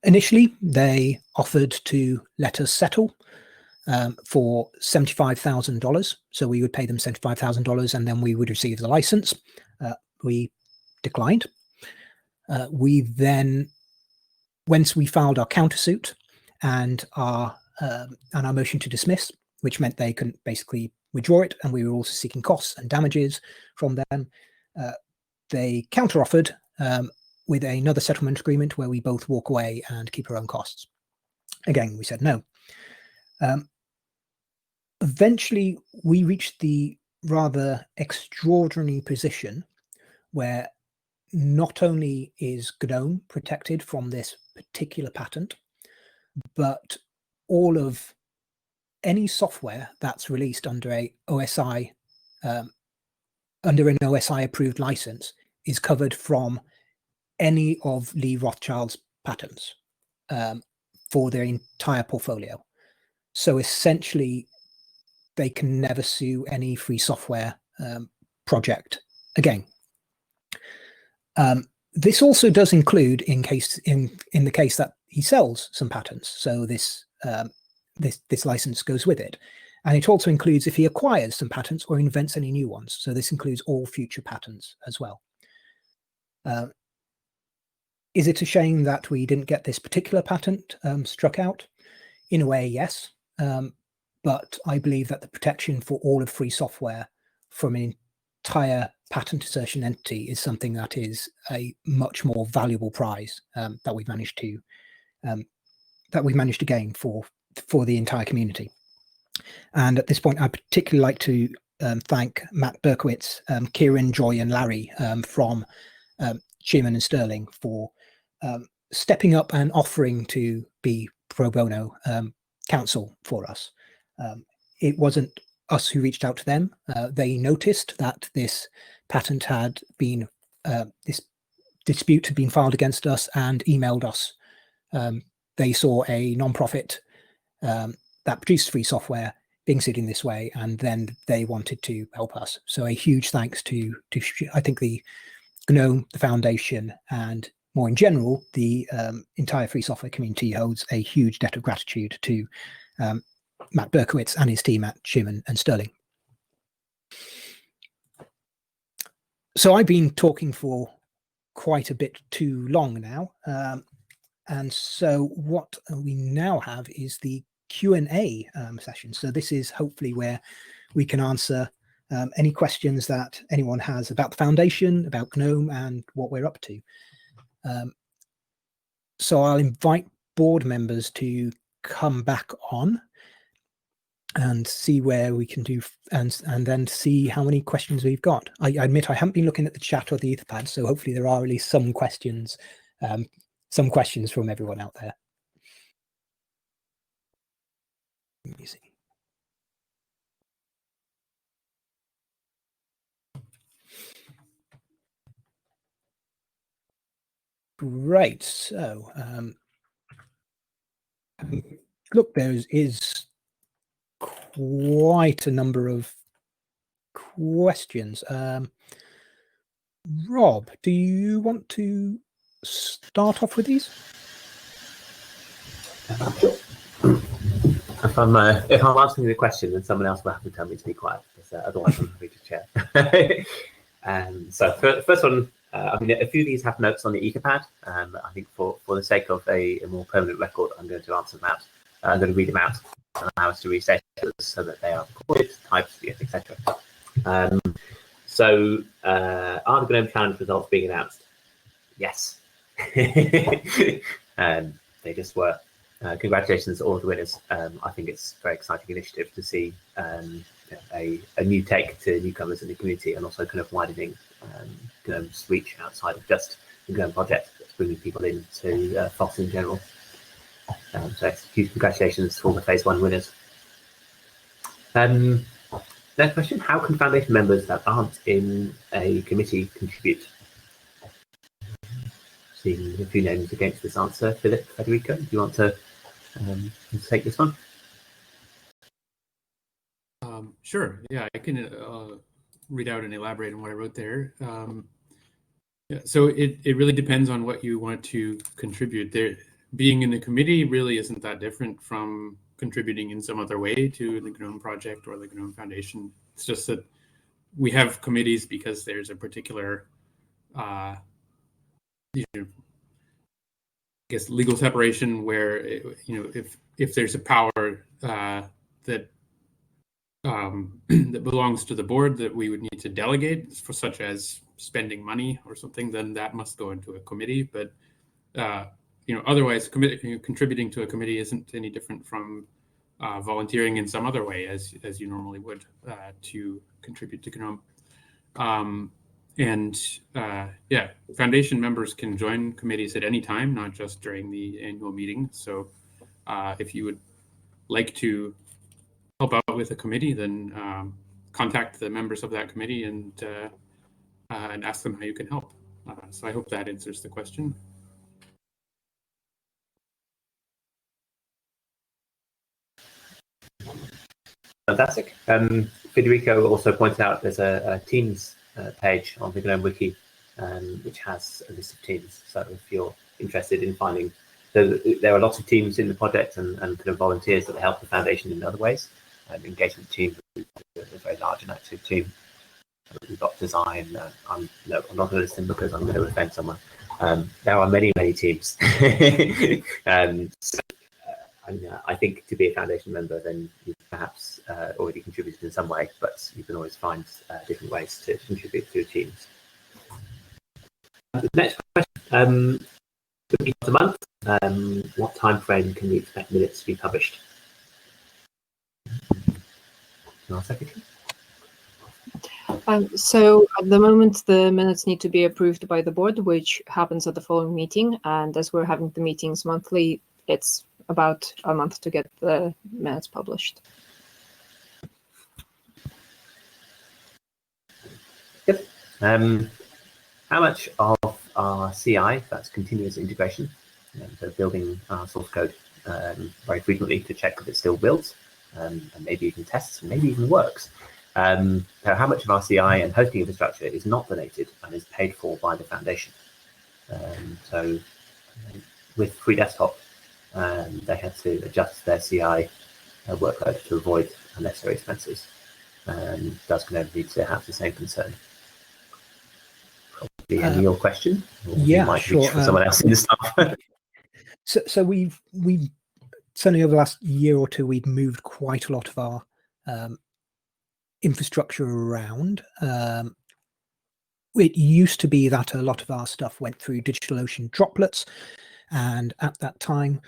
Initially, they offered to let us settle for $75,000. So we would pay them $75,000 and then we would receive the license. We declined. We then, once we filed our countersuit and our motion to dismiss, which meant they couldn't basically withdraw it, and we were also seeking costs and damages from them, they counteroffered with another settlement agreement where we both walk away and keep our own costs. Again, we said no. Eventually, we reached the rather extraordinary position where not only is GNOME protected from this particular patent, but all of any software that's released under a OSI, under an OSI approved license, is covered from any of Lee Rothschild's patents for their entire portfolio. So essentially, they can never sue any free software project again. This also does include in the case that he sells some patents. So this license goes with it. And it also includes if he acquires some patents or invents any new ones. So this includes all future patents as well. Is it a shame that we didn't get this particular patent struck out? In a way, yes. But I believe that the protection for all of free software from an entire patent assertion entity is something that is a much more valuable prize that we've managed to gain for the entire community. And at this point, I particularly like to thank Matt Berkowitz, Kieran, Joy, and Larry from Shearman and Sterling for stepping up and offering to be pro bono counsel for us. It wasn't us who reached out to them. They noticed that this patent had been, this dispute had been filed against us and emailed us. They saw a non-profit that produced free software being sued in this way, and then they wanted to help us. So a huge thanks to I think the GNOME, the foundation, and more in general, the entire free software community holds a huge debt of gratitude to Matt Berkowitz and his team at Shim and Sterling. So I've been talking for quite a bit too long now. And so what we now have is the Q&A session. So this is hopefully where we can answer any questions that anyone has about the foundation, about GNOME, and what we're up to. So I'll invite board members to come back on and see where we can do, and then see how many questions we've got. I admit I haven't been looking at the chat or the Etherpad, so hopefully there are at least some questions from everyone out there. Let me see. Great. So look, there is quite a number of questions. Rob, do you want to start off with these? If I'm asking the question, then someone else will have to tell me to be quiet, because otherwise I'm happy to chair. So first one, I mean, a few of these have notes on the Etherpad. I think for the sake of a more permanent record, I'm going to answer them out. I'm going to read them out and allow us to reset so that they are recorded, typed, etc. So are the GNOME Challenge results being announced? Yes. They just were. Congratulations to all of the winners. I think it's a very exciting initiative to see a new take to newcomers in the community, and also kind of widening GNOME's reach outside of just the GNOME project. That's bringing people into FOSS in general. So huge congratulations to all the phase 1 winners. Next question: how can foundation members that aren't in a committee contribute? Seeing a few names against this answer. Philip, Federico, do you want to take this one? Sure. Yeah, I can read out and elaborate on what I wrote there. Yeah, so it really depends on what you want to contribute. There, being in the committee really isn't that different from contributing in some other way to the GNOME project or the GNOME Foundation. It's just that we have committees because there's a particular I guess legal separation where if there's a power that that belongs to the board that we would need to delegate, for such as spending money or something, then that must go into a committee. But otherwise, contributing to a committee isn't any different from volunteering in some other way, as you normally would to contribute to GNOME. Yeah, foundation members can join committees at any time, not just during the annual meeting. So if you would like to help out with a committee, then contact the members of that committee and ask them how you can help. So I hope that answers the question. Fantastic. Federico also pointed out there's a Teams page on the GNOME Wiki, which has a list of teams. So if you're interested in finding, there are lots of teams in the project and kind of volunteers that help the foundation in other ways. Engagement team is a very large and active team. We've got design. I'm not going to list them because I'm going to offend someone. There are many teams. I think to be a foundation member, then you perhaps already contributed in some way, but you can always find different ways to contribute to teams. The next question: a month. What time frame can we expect minutes to be published? Secretary? So at the moment, the minutes need to be approved by the board, which happens at the following meeting. And as we're having the meetings monthly, it's about a month to get the minutes published. How much of our CI, that's continuous integration, so building our source code very frequently to check that it still builds, and maybe even tests, and maybe even works. So how much of our CI and hosting infrastructure is not donated and is paid for by the foundation? So with Free Desktop, they had to adjust their CI workload to avoid unnecessary expenses. Does GNOME need to have the same concern? Probably a Neil question. Or yeah, you might sure. reach for someone else in the staff. So we've certainly over the last year or two, we've moved quite a lot of our infrastructure around. It used to be that a lot of our stuff went through DigitalOcean droplets, and at that time,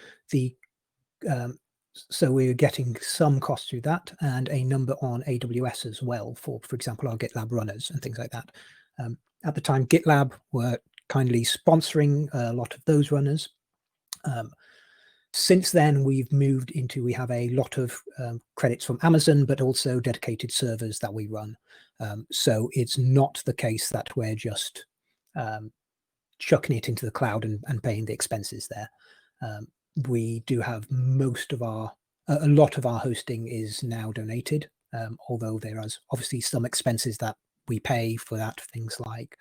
so we were getting some cost through that, and a number on AWS as well for example, our GitLab runners and things like that. At the time, GitLab were kindly sponsoring a lot of those runners. Since then, we've moved into, we have a lot of credits from Amazon, but also dedicated servers that we run. So it's not the case that we're just chucking it into the cloud and paying the expenses there. We do have a lot of our hosting is now donated, although there is obviously some expenses that we pay for that, things like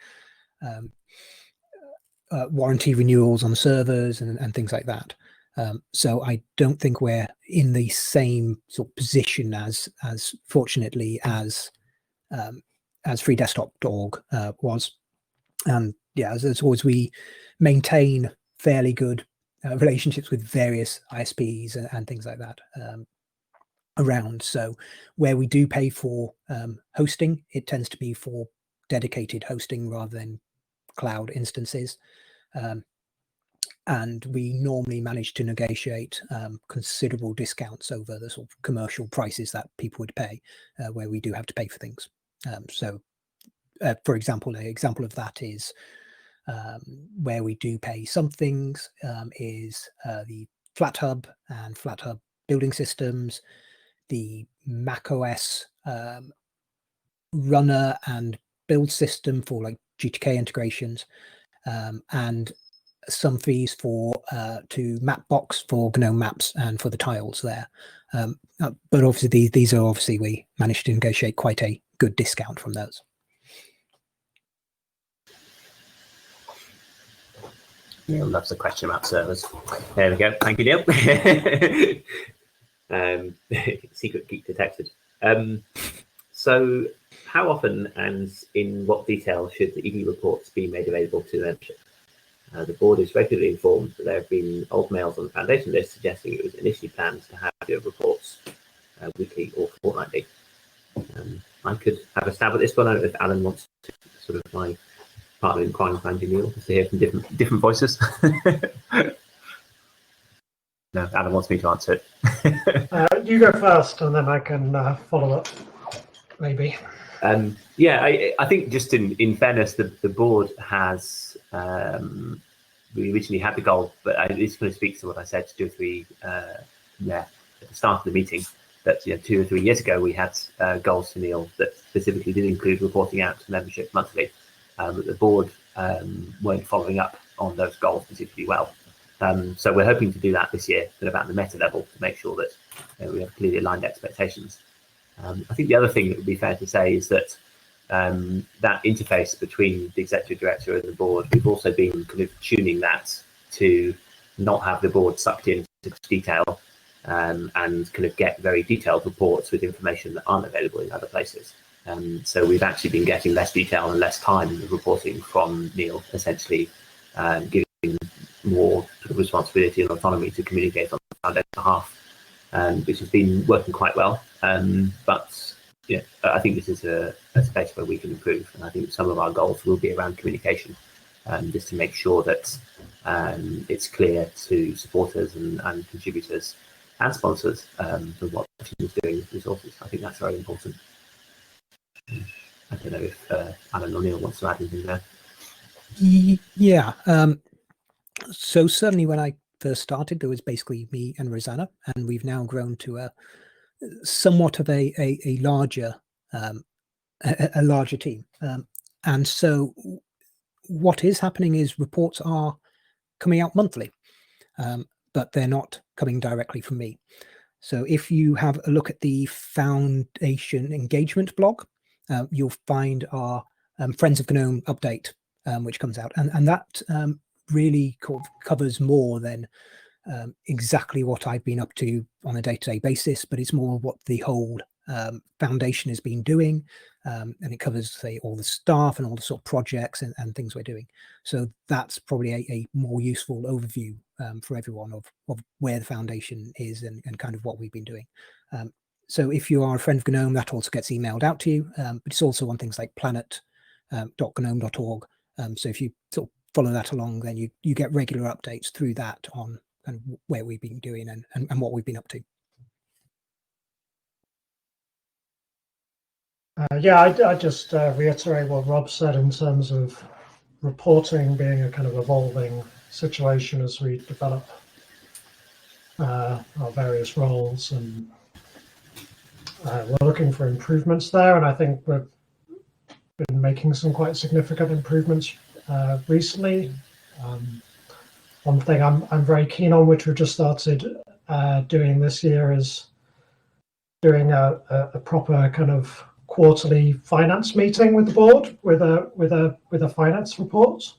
warranty renewals on servers and things like that. So I don't think we're in the same sort of position as fortunately as freedesktop.org was. And yeah, as always, we maintain fairly good relationships with various ISPs and things like that around. So where we do pay for hosting, it tends to be for dedicated hosting rather than cloud instances. And we normally manage to negotiate considerable discounts over the sort of commercial prices that people would pay, where we do have to pay for things. So, for example, an example of that is where we do pay some things is the FlatHub and FlatHub building systems, the macOS runner and build system for like GTK integrations, and some fees for to Mapbox for GNOME Maps and for the tiles there. But obviously these are obviously, we managed to negotiate quite a good discount from those. Neil loves the question about servers. There we go. Thank you, Neil. Secret geek detected. So how often and in what detail should the ED reports be made available to the membership? The board is regularly informed that there have been old mails on the foundation list suggesting it was initially planned to have the reports weekly or fortnightly. I could have a stab at this one. I don't know if Alan wants to, sort of my partner in crime, Neil, just to hear from different voices. No, Alan wants me to answer it. You go first, and then I can follow up, maybe. Yeah, I think just in fairness, the board has, we originally had the goal, but it's going to speak to what I said 2 or 3 at the start of the meeting, that 2 or 3 years ago we had goals to Neil that specifically did include reporting out to membership monthly. But the board weren't following up on those goals particularly well. So we're hoping to do that this year, but about the meta level, to make sure that we have clearly aligned expectations. I think the other thing that would be fair to say is that that interface between the executive director and the board, we've also been kind of tuning that to not have the board sucked into detail and kind of get very detailed reports with information that aren't available in other places. So we've actually been getting less detail and less time in the reporting from Neil, essentially giving more sort of responsibility and autonomy to communicate on the foundation's behalf, which has been working quite well. But yeah, I think this is a space where we can improve, and I think some of our goals will be around communication, just to make sure that it's clear to supporters and contributors and sponsors what the team is doing with resources. I think that's very important. I don't know if Alan or Neil wants to add anything there. Yeah. So certainly when I first started, there was basically me and Rosanna, and we've now grown to a somewhat of a larger team. And so what is happening is reports are coming out monthly, but they're not coming directly from me. So if you have a look at the Foundation engagement blog, you'll find our Friends of GNOME update, which comes out. And that really covers more than exactly what I've been up to on a day-to-day basis, but it's more what the whole foundation has been doing, and it covers, say, all the staff and all the sort of projects and things we're doing. So that's probably a more useful overview for everyone of where the foundation is and kind of what we've been doing. So if you are a friend of GNOME, that also gets emailed out to you, but it's also on things like planet.gnome.org. So if you sort of follow that along, then you get regular updates through that on kind of where we've been doing and what we've been up to. Yeah, I just reiterate what Rob said in terms of reporting being a kind of evolving situation as we develop our various roles, and we're looking for improvements there, and I think we've been making some quite significant improvements recently. One thing I'm very keen on, which we've just started doing this year, is doing a proper kind of quarterly finance meeting with the board with a finance report,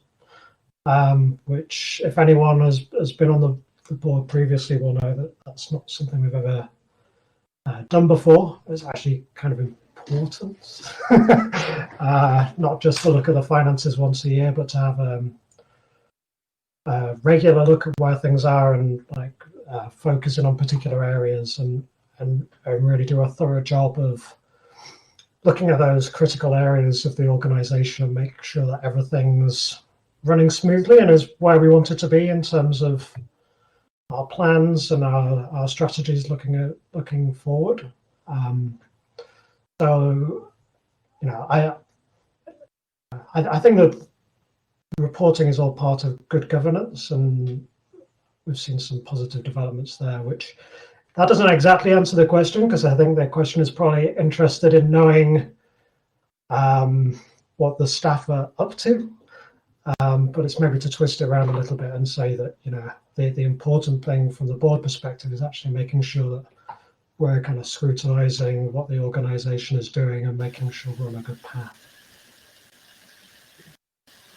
which, if anyone has been on the board previously, will know that that's not something we've ever done before. It's actually kind of important, not just to look at the finances once a year, but to have a regular look at where things are and focusing on particular areas and really do a thorough job of looking at those critical areas of the organization and make sure that everything's running smoothly and is where we want it to be in terms of our plans and our strategies looking forward. So, I think that reporting is all part of good governance, and we've seen some positive developments there, which that doesn't exactly answer the question, because I think the question is probably interested in knowing what the staff are up to. But it's maybe to twist it around a little bit and say that, the important thing from the board perspective is actually making sure that we're kind of scrutinizing what the organization is doing and making sure we're on a good path.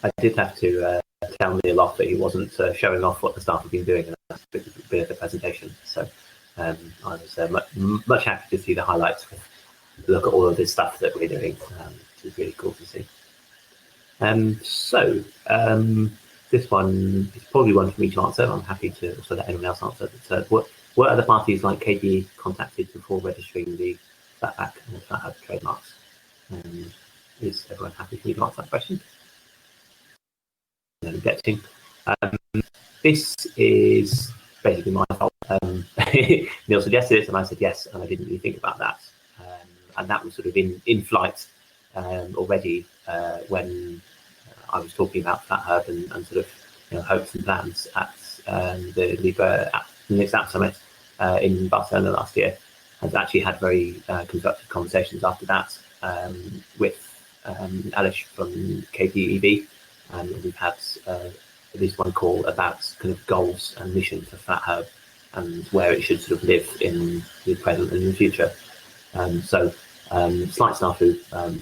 I did have to tell Neil off that he wasn't showing off what the staff have been doing in a bit of the presentation. So I was much happy to see the highlights, look at all of this stuff that we're doing. It's really cool to see. So this one is probably one for me to answer. I'm happy to also let anyone else answer. But, what other parties like KDE contacted before registering the flatback and flathub trademarks? Is everyone happy for me to answer that question? This is basically my fault. Neil suggested it, and I said yes, and I didn't really think about that. And that was sort of in flight already when I was talking about FlatHub and sort of hopes and plans at the Linux App Summit in Barcelona last year. I've actually had very constructive conversations after that with Alish from KDEV, and we've had at least one call about kind of goals and mission for FlatHub and where it should sort of live in the present and in the future. So slight snafu,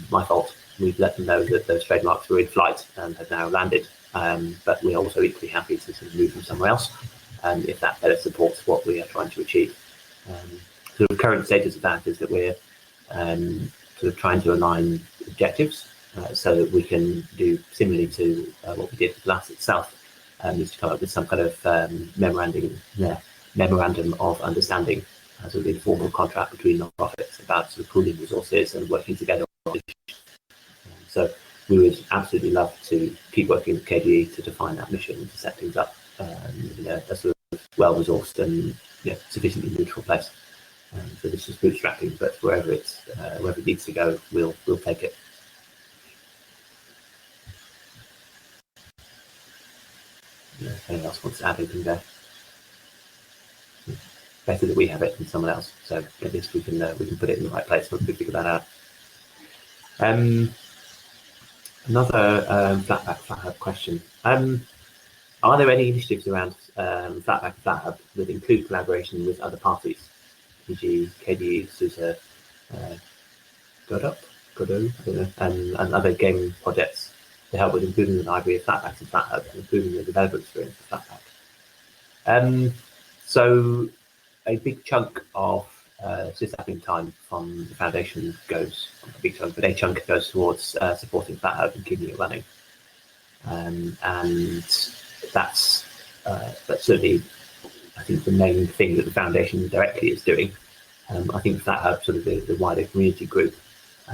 my fault. We've let them know that those trademarks were in flight and have now landed, but we're also equally happy to sort of move them somewhere else if that better supports what we are trying to achieve. So the current status of that is that we're sort of trying to align objectives so that we can do similarly to what we did with GLASS itself, is to come up with some kind of memorandum of understanding, sort of informal contract between non-profits about sort of pooling resources and working together. So we would absolutely love to keep working with KDE to define that mission and to set things up in a sort of well-resourced and sufficiently neutral place. So this is bootstrapping, but wherever it needs to go, we'll take it. If anyone else wants to add anything there, better that we have it than someone else. So at least we can put it in the right place once we figure that out. Another FlatPak question. Are there any initiatives around FlatPak and FlatHub that include collaboration with other parties, e.g. KDE, SUSE, GUADEC, I don't know, and other gaming projects to help with improving the library of FlatPaks and FlatHub and improving the developer experience of FlatPak? So a big chunk of sysadmin time from the foundation goes, not a big chunk, but a chunk goes towards supporting FlatHub and keeping it running. And that's certainly, I think, the main thing that the foundation directly is doing. I think FlatHub, sort of the wider community group,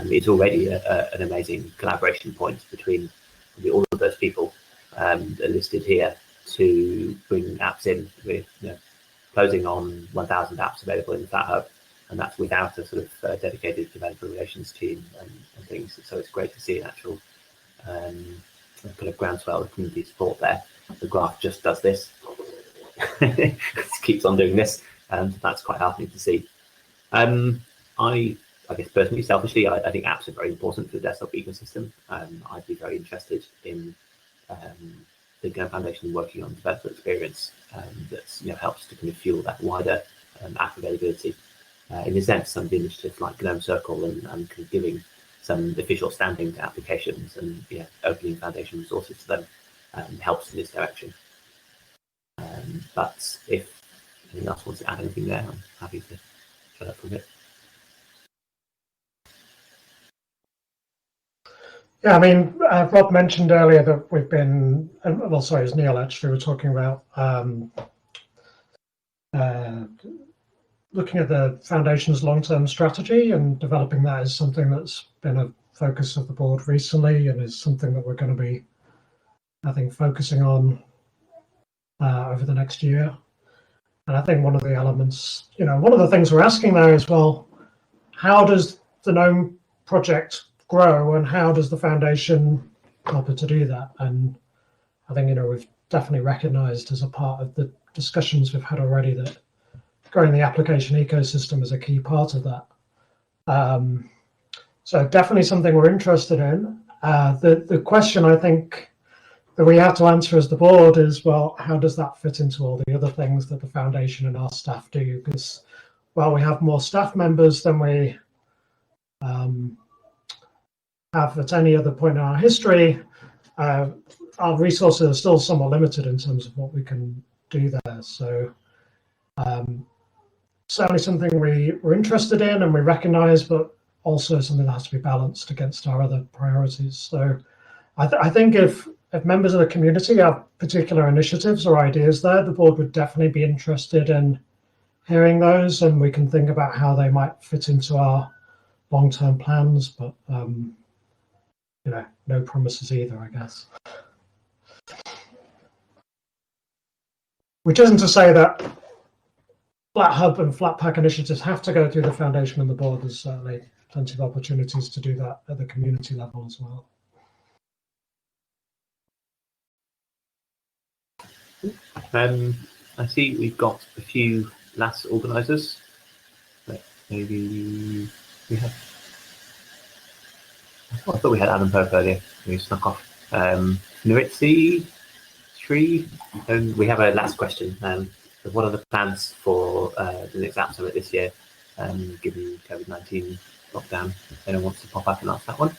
is already an amazing collaboration point between all of those people that are listed here to bring apps in. With closing on 1,000 apps available in FlatHub, and that's without a sort of dedicated developer relations team and things. So it's great to see an actual kind of groundswell of community support there. The graph just does this. It keeps on doing this, and that's quite heartening to see. I guess personally, selfishly, I think apps are very important for the desktop ecosystem. I'd be very interested in the GNOME Foundation working on developer experience that helps to kind of fuel that wider app availability. In a sense, some of the initiatives like GNOME Circle and kind of giving some official standing to applications and opening foundation resources to them helps in this direction. But if anyone else wants to add anything there, I'm happy to shut up for a bit. Yeah, I mean, Rob mentioned earlier that we've been, well, sorry, it's Neil actually, we're talking about looking at the foundation's long-term strategy, and developing that is something that's been a focus of the board recently, and is something that we're going to be, I think, focusing on over the next year. And I think one of the elements, one of the things we're asking there is, well, how does the GNOME project grow, and how does the foundation help it to do that? And I think we've definitely recognized as a part of the discussions we've had already that growing the application ecosystem is a key part of that. So definitely something we're interested in. The question I think that we have to answer as the board is, well, how does that fit into all the other things that the foundation and our staff do? Because while we have more staff members than we have at any other point in our history, our resources are still somewhat limited in terms of what we can do there. So certainly something we're interested in and we recognize, but also something that has to be balanced against our other priorities. So I think if members of the community have particular initiatives or ideas there, the board would definitely be interested in hearing those, and we can think about how they might fit into our long-term plans, but no promises either, I guess. Which isn't to say that FlatHub and FlatPak initiatives have to go through the foundation and the board. There's certainly plenty of opportunities to do that at the community level as well. I see we've got a few last organisers, but maybe we have. I thought we had Adam Pope earlier. We snuck off. Nuritzi, Sri, and we have a last question. What are the plans for the next App Summit this year, given COVID-19 lockdown? If anyone wants to pop up and ask that one.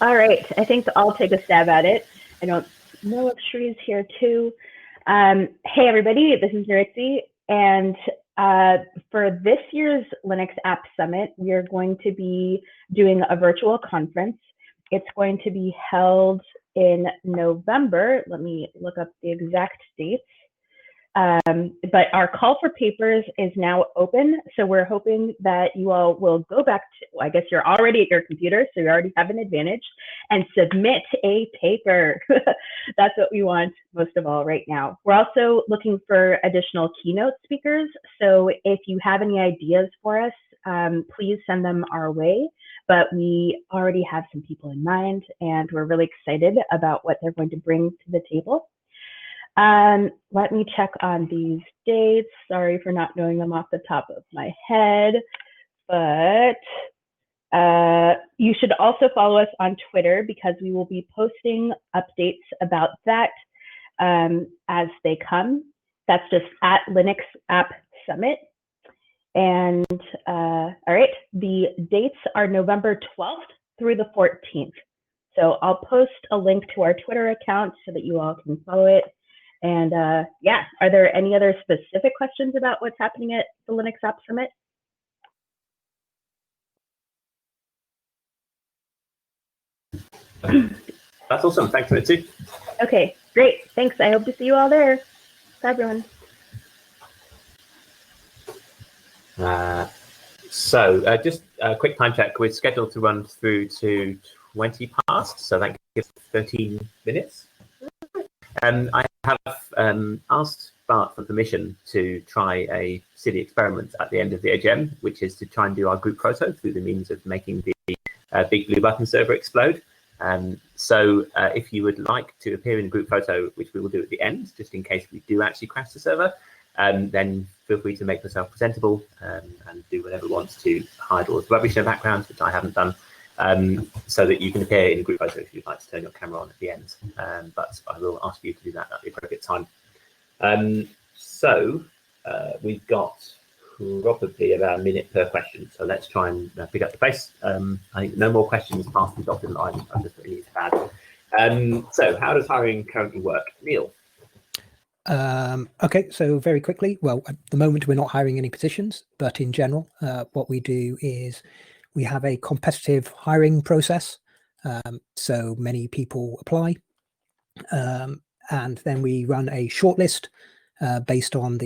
All right, I think I'll take a stab at it. I don't know if Shree's here too. Hey everybody, this is Nuritzi, and for this year's Linux App Summit, we're going to be doing a virtual conference. It's going to be held in November. Let me look up the exact dates. But our call for papers is now open. So we're hoping that you all will go back to, well, I guess you're already at your computer, so you already have an advantage, and submit a paper. That's what we want most of all right now. We're also looking for additional keynote speakers. So if you have any ideas for us, please send them our way. But we already have some people in mind, and we're really excited about what they're going to bring to the table. Let me check on these dates. Sorry for not knowing them off the top of my head. but you should also follow us on Twitter because we will be posting updates about that as they come. That's just at Linux App Summit. And all right, the dates are November 12th through the 14th. So I'll post a link to our Twitter account so that you all can follow it. And yeah, are there any other specific questions about what's happening at the Linux App Summit? That's awesome. Thanks, Mitzi. Okay, great. Thanks. I hope to see you all there. Bye, everyone. Just a quick time check. We're scheduled to run through to 20 past, so that gives 13 minutes. I have asked Bart for permission to try a silly experiment at the end of the AGM, which is to try and do our group photo through the means of making the big blue button server explode. If you would like to appear in a group photo, which we will do at the end, just in case we do actually crash the server, then feel free to make yourself presentable and do whatever you want to hide all the rubbish in the background, which I haven't done, so that you can appear in a group photo if you'd like to turn your camera on at the end. But I will ask you to do that at the appropriate time. We've got probably about a minute per question, so let's try and pick up the pace. I think no more questions past the dotted line. I'm just putting it to bad. So how does hiring currently work? Neil? Okay, so very quickly, well, at the moment we're not hiring any positions, but in general, what we do is we have a competitive hiring process. So many people apply, and then we run a shortlist based on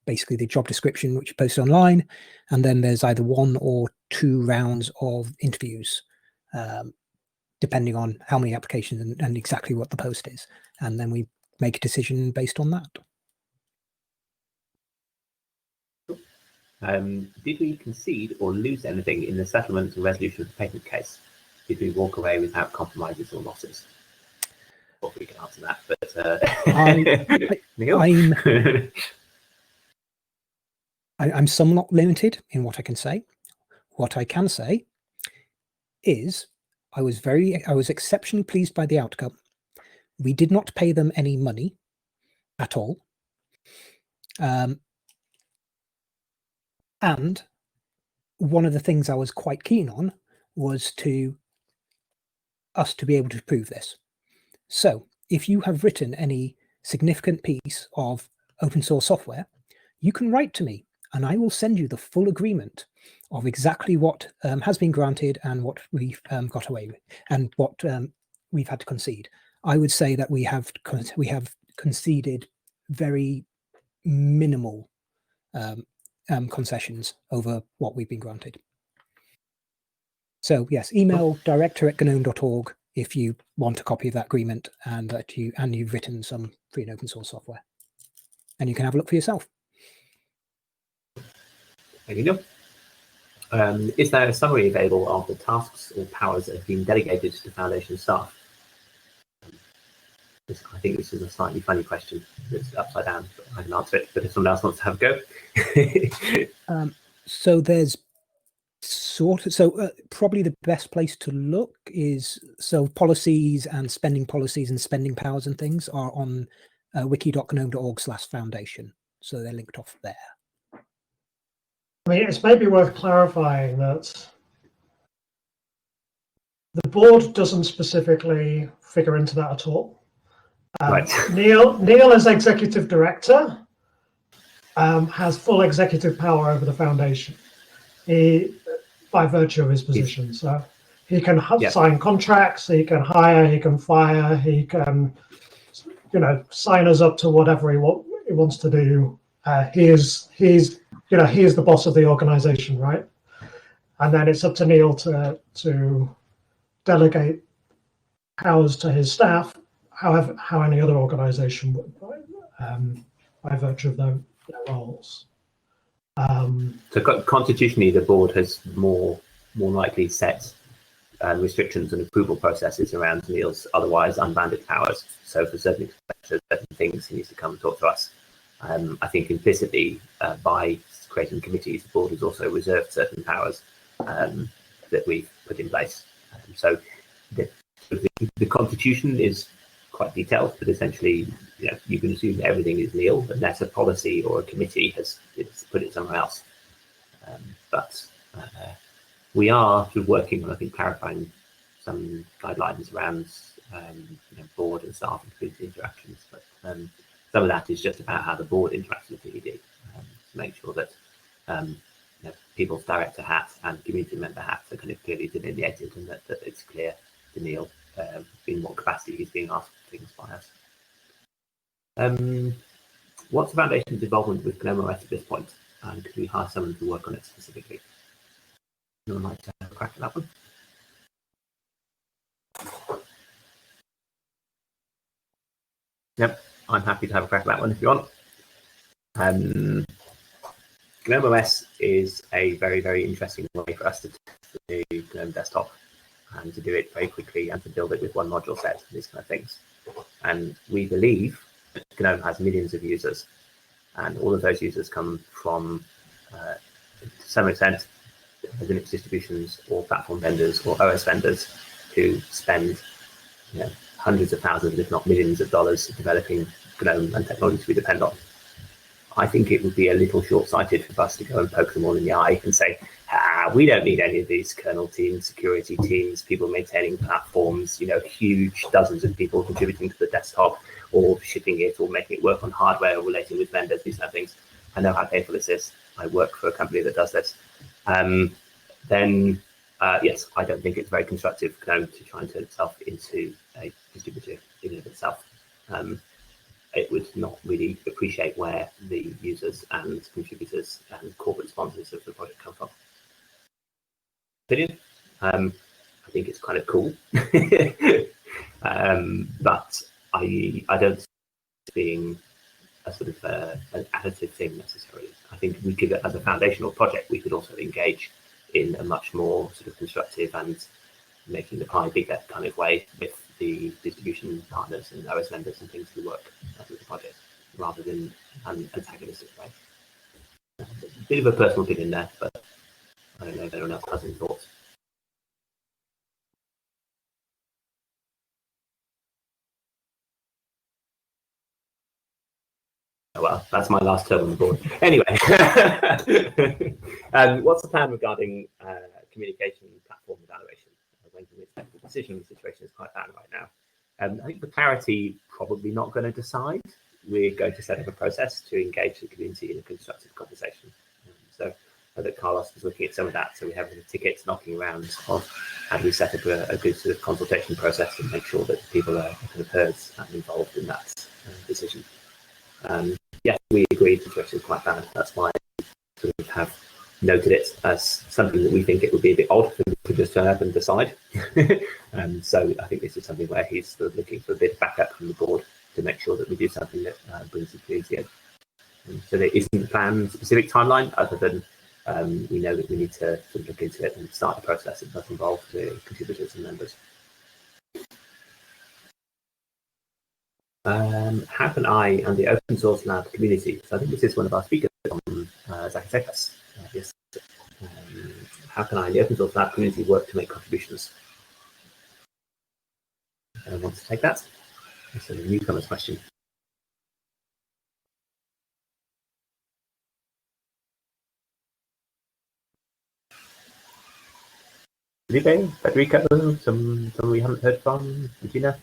basically the job description which you post online, and then there's either 1 or 2 rounds of interviews, depending on how many applications and exactly what the post is, and then we make a decision based on that. Did we concede or lose anything in the settlement and resolution of the patent case? Did we walk away without compromises or losses? Well, we can answer that, but Neil? I'm somewhat limited in what I can say. What I can say is I was exceptionally pleased by the outcome. We did not pay them any money at all. And one of the things I was quite keen on was us to be able to prove this. So if you have written any significant piece of open source software, you can write to me and I will send you the full agreement of exactly what has been granted and what we've got away with and what we've had to concede. I would say that we have conceded very minimal concessions over what we've been granted. So yes, email director@gnome.org if you want a copy of that agreement and that you've written some free and open source software, and you can have a look for yourself. Thank you, Neil. Is there a summary available of the tasks or powers that have been delegated to Foundation staff? I think this is a slightly funny question. It's upside down, but I can answer it. But if someone else wants to have a go. So there's probably the best place to look is policies and spending powers and things are on wiki.gnome.org/foundation. So they're linked off there. I mean, it's maybe worth clarifying that the board doesn't specifically figure into that at all. Right. Neil, as executive director, has full executive power over the foundation. By virtue of his position, so he can sign contracts, he can hire, he can fire, he can, sign us up to whatever he wants to do. He's the boss of the organization, right? And then it's up to Neil to delegate powers to his staff, how any other organization would, by virtue of their roles. So constitutionally, the board has more likely set restrictions and approval processes around Neil's otherwise unbounded powers. So for certain things, he needs to come and talk to us. I think implicitly, by creating committees, the board has also reserved certain powers that we've put in place. So the constitution is quite detailed, but essentially, you can assume that everything is nil unless a policy or a committee has put it somewhere else. But we are sort of working on, I think, clarifying some guidelines around board and staff and community interactions. But some of that is just about how the board interacts with the ED, to make sure that people's director hats and community member hats are kind of clearly delineated, and that it's clear to Neil in what capacity he's being asked things by us. What's the Foundation's involvement with GNOME OS at this point? And could we hire someone to work on it specifically? Anyone like to have a crack at that one? Yep, I'm happy to have a crack at that one if you want. GNOME OS is a very, very interesting way for us to test the GNOME desktop and to do it very quickly and to build it with one module set and these kind of things. And we believe that GNOME has millions of users, and all of those users come from, to some extent, Linux distributions or platform vendors or OS vendors who spend hundreds of thousands, if not millions of dollars developing GNOME and technologies we depend on. I think it would be a little short-sighted for us to go and poke them all in the eye and say, we don't need any of these kernel teams, security teams, people maintaining platforms, huge dozens of people contributing to the desktop or shipping it or making it work on hardware or relating with vendors, these kind of things. I know how painful this is. I work for a company that does this. Yes, I don't think it's very constructive GNOME to try and turn itself into a distributor in and of itself. It would not really appreciate where the users and contributors and corporate sponsors of the project come from. Opinion? I think it's kind of cool, but I don't see it being a sort of an additive thing necessarily. I think we could, as a foundational project, we could also engage in a much more sort of constructive and making the pie bigger kind of way with the distribution partners and OS vendors and things who work with the project, rather than an antagonistic way. A bit of a personal opinion there, but I don't know if anyone else has any thoughts. Oh, well, that's my last term on the board. Anyway, what's the plan regarding communication platform evaluation? When can we expect the decision? The situation is quite bad right now. I think the clarity probably not going to decide. We're going to set up a process to engage the community in a constructive conversation. So I think Carlos was looking at some of that. So we have tickets knocking around of how do we set up a good sort of consultation process and make sure that people are kind of heard and involved in that decision. Yes, we agree the situation is quite bad. That's why we have noted it as something that we think it would be a bit odd for them to just turn up and decide. So I think this is something where he's sort of looking for a bit of backup from the board to make sure that we do something that brings the community in. So there isn't a planned specific timeline other than we know that we need to sort of look into it and start the process that does involve the contributors and members. How can I and the open source lab community, so I think this is one of our speakers on Zacatecas, yes. How can I and the open source lab community work to make contributions? Anyone wants to take that? That's a newcomer's question. Felipe, Federico, some we haven't heard from, Regina?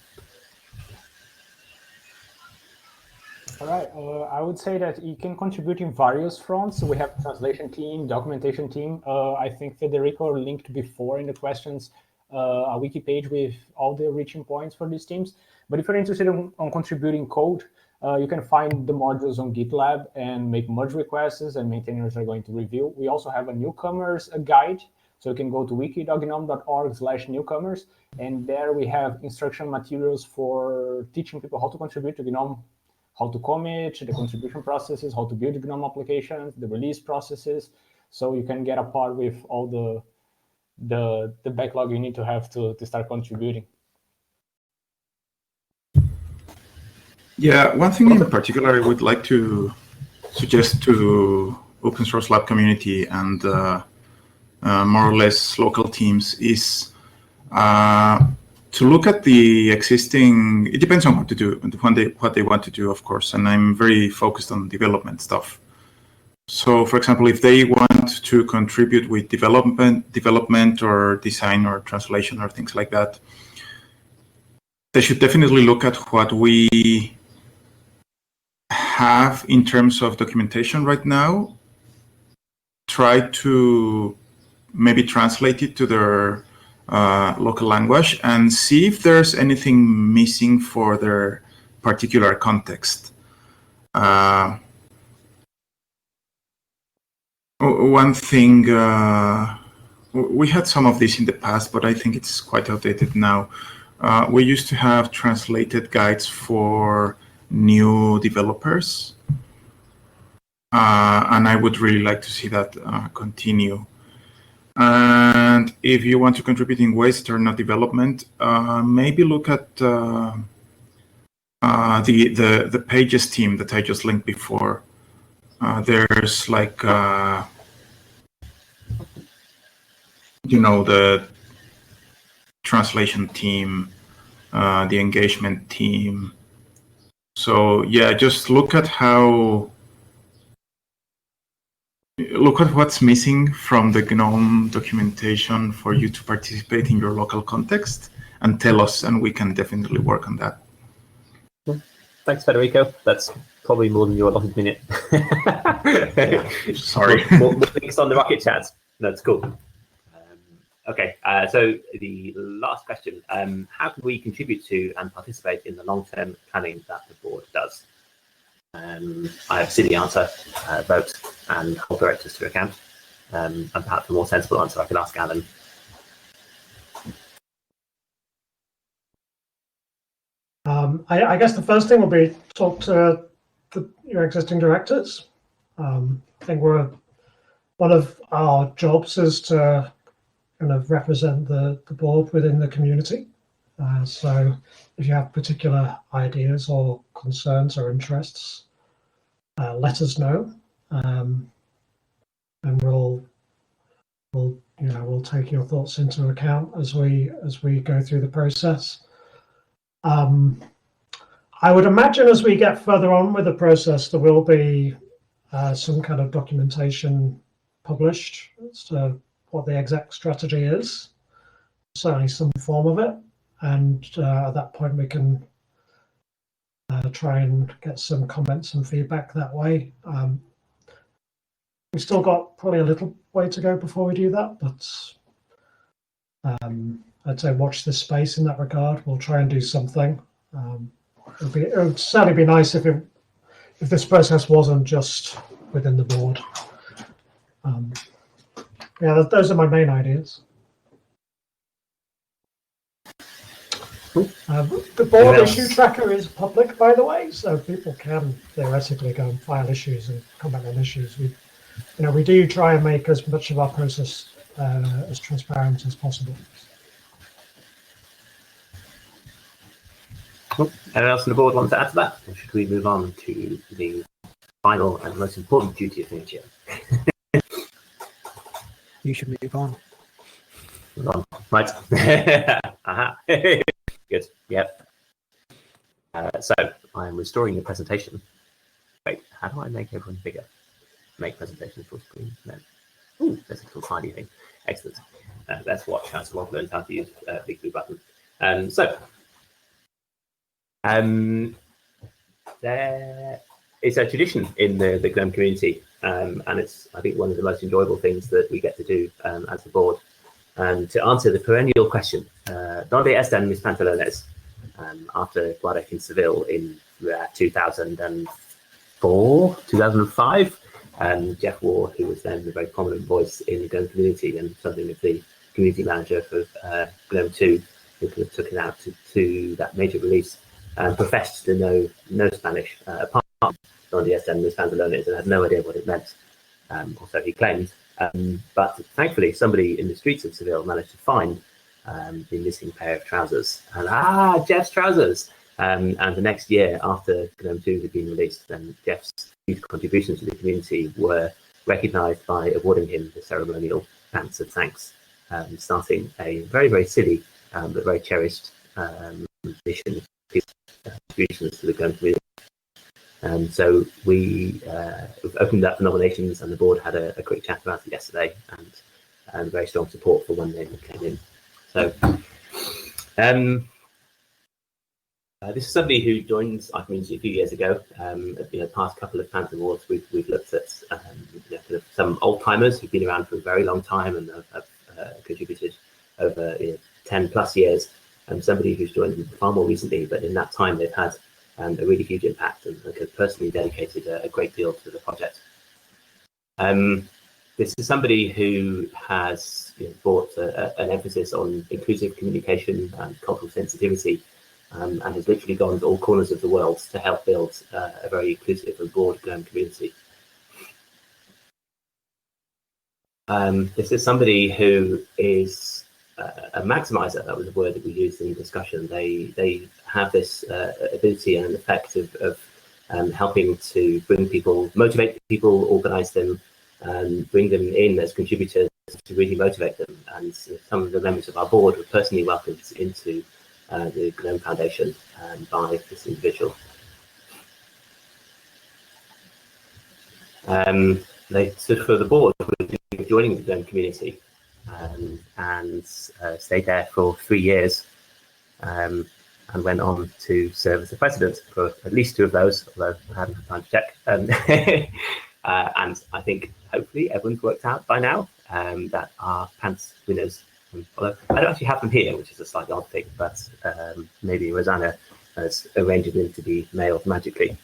All right, I would say that you can contribute in various fronts. We have translation team, documentation team. I think Federico linked before in the questions a wiki page with all the reaching points for these teams. But if you're interested on contributing code, you can find the modules on GitLab and make merge requests, and maintainers are going to review. We also have a newcomers guide. So you can go to wiki.gnome.org/newcomers, and there we have instruction materials for teaching people how to contribute to GNOME, how to commit, the contribution processes, how to build GNOME applications, the release processes. So you can get a part with all the backlog you need to have to start contributing. Yeah, one thing in particular I would like to suggest to open source lab community and more or less local teams, is to look at the existing. It depends on what to do and what they want to do, of course. And I'm very focused on development stuff. So, for example, if they want to contribute with development or design or translation or things like that, they should definitely look at what we have in terms of documentation right now. Try to maybe translate it to their local language and see if there's anything missing for their particular context. One thing, we had some of this in the past, but I think it's quite outdated now. We used to have translated guides for new developers, and I would really like to see that continue. And if you want to contribute in ways that are not development, maybe look at the Pages team that I just linked before. There's like, the translation team, the engagement team. So yeah, just look at what's missing from the GNOME documentation for you to participate in your local context, and tell us, and we can definitely work on that. Thanks, Federico. That's probably more than your allotted minute. Sorry. more links on the Rocket chat. That's cool. Okay, so the last question, how can we contribute to and participate in the long-term planning that the board does? I have seen the answer, vote and hold directors to account. And perhaps a more sensible answer I could ask Alan. I guess the first thing will be talk to your existing directors. I think one of our jobs is to kind of represent the board within the community. So if you have particular ideas or concerns or interests, let us know, and we'll take your thoughts into account as we go through the process. I would imagine as we get further on with the process, there will be some kind of documentation published as to what the exec strategy is, certainly some form of it, and at that point we can try and get some comments and feedback that way. We've still got probably a little way to go before we do that, but I'd say watch this space in that regard. We'll try and do something. It would certainly be nice if this process wasn't just within the board. Yeah, those are my main ideas. The board issue tracker is public, by the way, so people can theoretically go and file issues and comment on issues. We do try and make as much of our process as transparent as possible. Cool. Anyone else on the board want to add to that? Or should we move on to the final and most important duty of nature? You should move on. Move on. Right. Aha. Good. Yep. So I'm restoring the presentation. Wait, how do I make everyone bigger? Make presentation full screen? No. Ooh, there's a little tiny thing. Excellent. Let's watch how someone learns how to use Big Blue Button. There is a tradition in the GNOME community, and it's, I think, one of the most enjoyable things that we get to do as the board. To answer the perennial question, ¿Dónde están mis pantalones? After GUADEC in Seville in 2004, 2005, Jeff Ward, who was then a very prominent voice in the GNOME community and something of the community manager for GNOME 2, who took it out to that major release, professed to know no Spanish, apart from ¿Dónde están mis pantalones? And had no idea what it meant, or so he claimed. But thankfully, somebody in the streets of Seville managed to find the missing pair of trousers. And Jeff's trousers! And the next year, after GNOME 2 had been released, then Jeff's huge contributions to the community were recognised by awarding him the ceremonial pants of thanks, starting a very, very silly but very cherished mission of contributions to the GNOME community. So we've opened up the nominations, and the board had a quick chat about it yesterday, and very strong support for one name that came in. So this is somebody who joined our community a few years ago. At the past couple of Pants Awards, we've looked at kind of some old timers who've been around for a very long time and have contributed over 10 plus years, and somebody who's joined far more recently, but in that time they've had a really huge impact and have personally dedicated a great deal to the project. This is somebody who has brought an emphasis on inclusive communication and cultural sensitivity, and has literally gone to all corners of the world to help build a very inclusive and broad GNOME community. This is somebody who is a maximizer. That was a word that we used in the discussion. They have this ability and an effect of helping to bring people, motivate people, organize them, and bring them in as contributors to really motivate them. And some of the members of our board were personally welcomed into the GNOME Foundation by this individual. They stood for the board with joining the GNOME community, and stayed there for 3 years, and went on to serve as the president for at least 2 of those, although I haven't had time to check. And I think hopefully everyone's worked out by now that our pants winners, although I don't actually have them here, which is a slightly odd thing, but maybe Rosanna has arranged them to be mailed magically.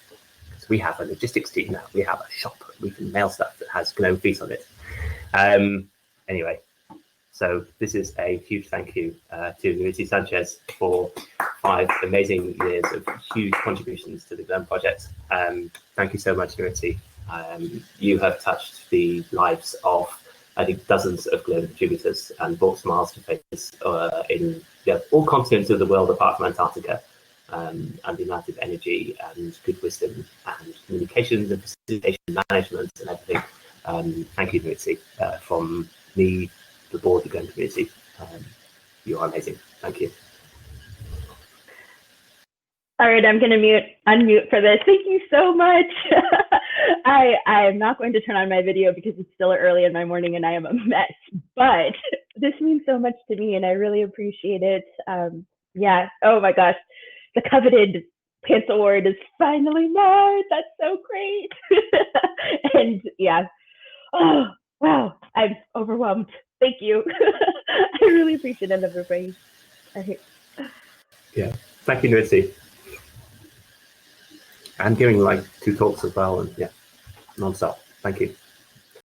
Because we have a logistics team now. We have a shop. We can mail stuff that has GNOME feet on it. Anyway, so this is a huge thank you to Lucy Sanchez for 5 amazing years of huge contributions to the GNOME project. Thank you so much, Lucy. You have touched the lives of, I think, dozens of GNOME contributors and brought smiles to faces in all continents of the world apart from Antarctica, and the amount of energy and good wisdom and communications and facilitation management and everything. Thank you, Lucy, from me, the board, the GNOME community. You are amazing. Thank you. All right, I'm going to unmute for this. Thank you so much. I'm not going to turn on my video because it's still early in my morning and I am a mess, but this means so much to me and I really appreciate it. Yeah, oh my gosh, the coveted Pants Award is finally mine. That's so great. And yeah, oh, wow, I'm overwhelmed. Thank you. I really appreciate it, everybody. Yeah, thank you, Lucy. And giving like 2 talks as well, and yeah, non-stop. Thank you.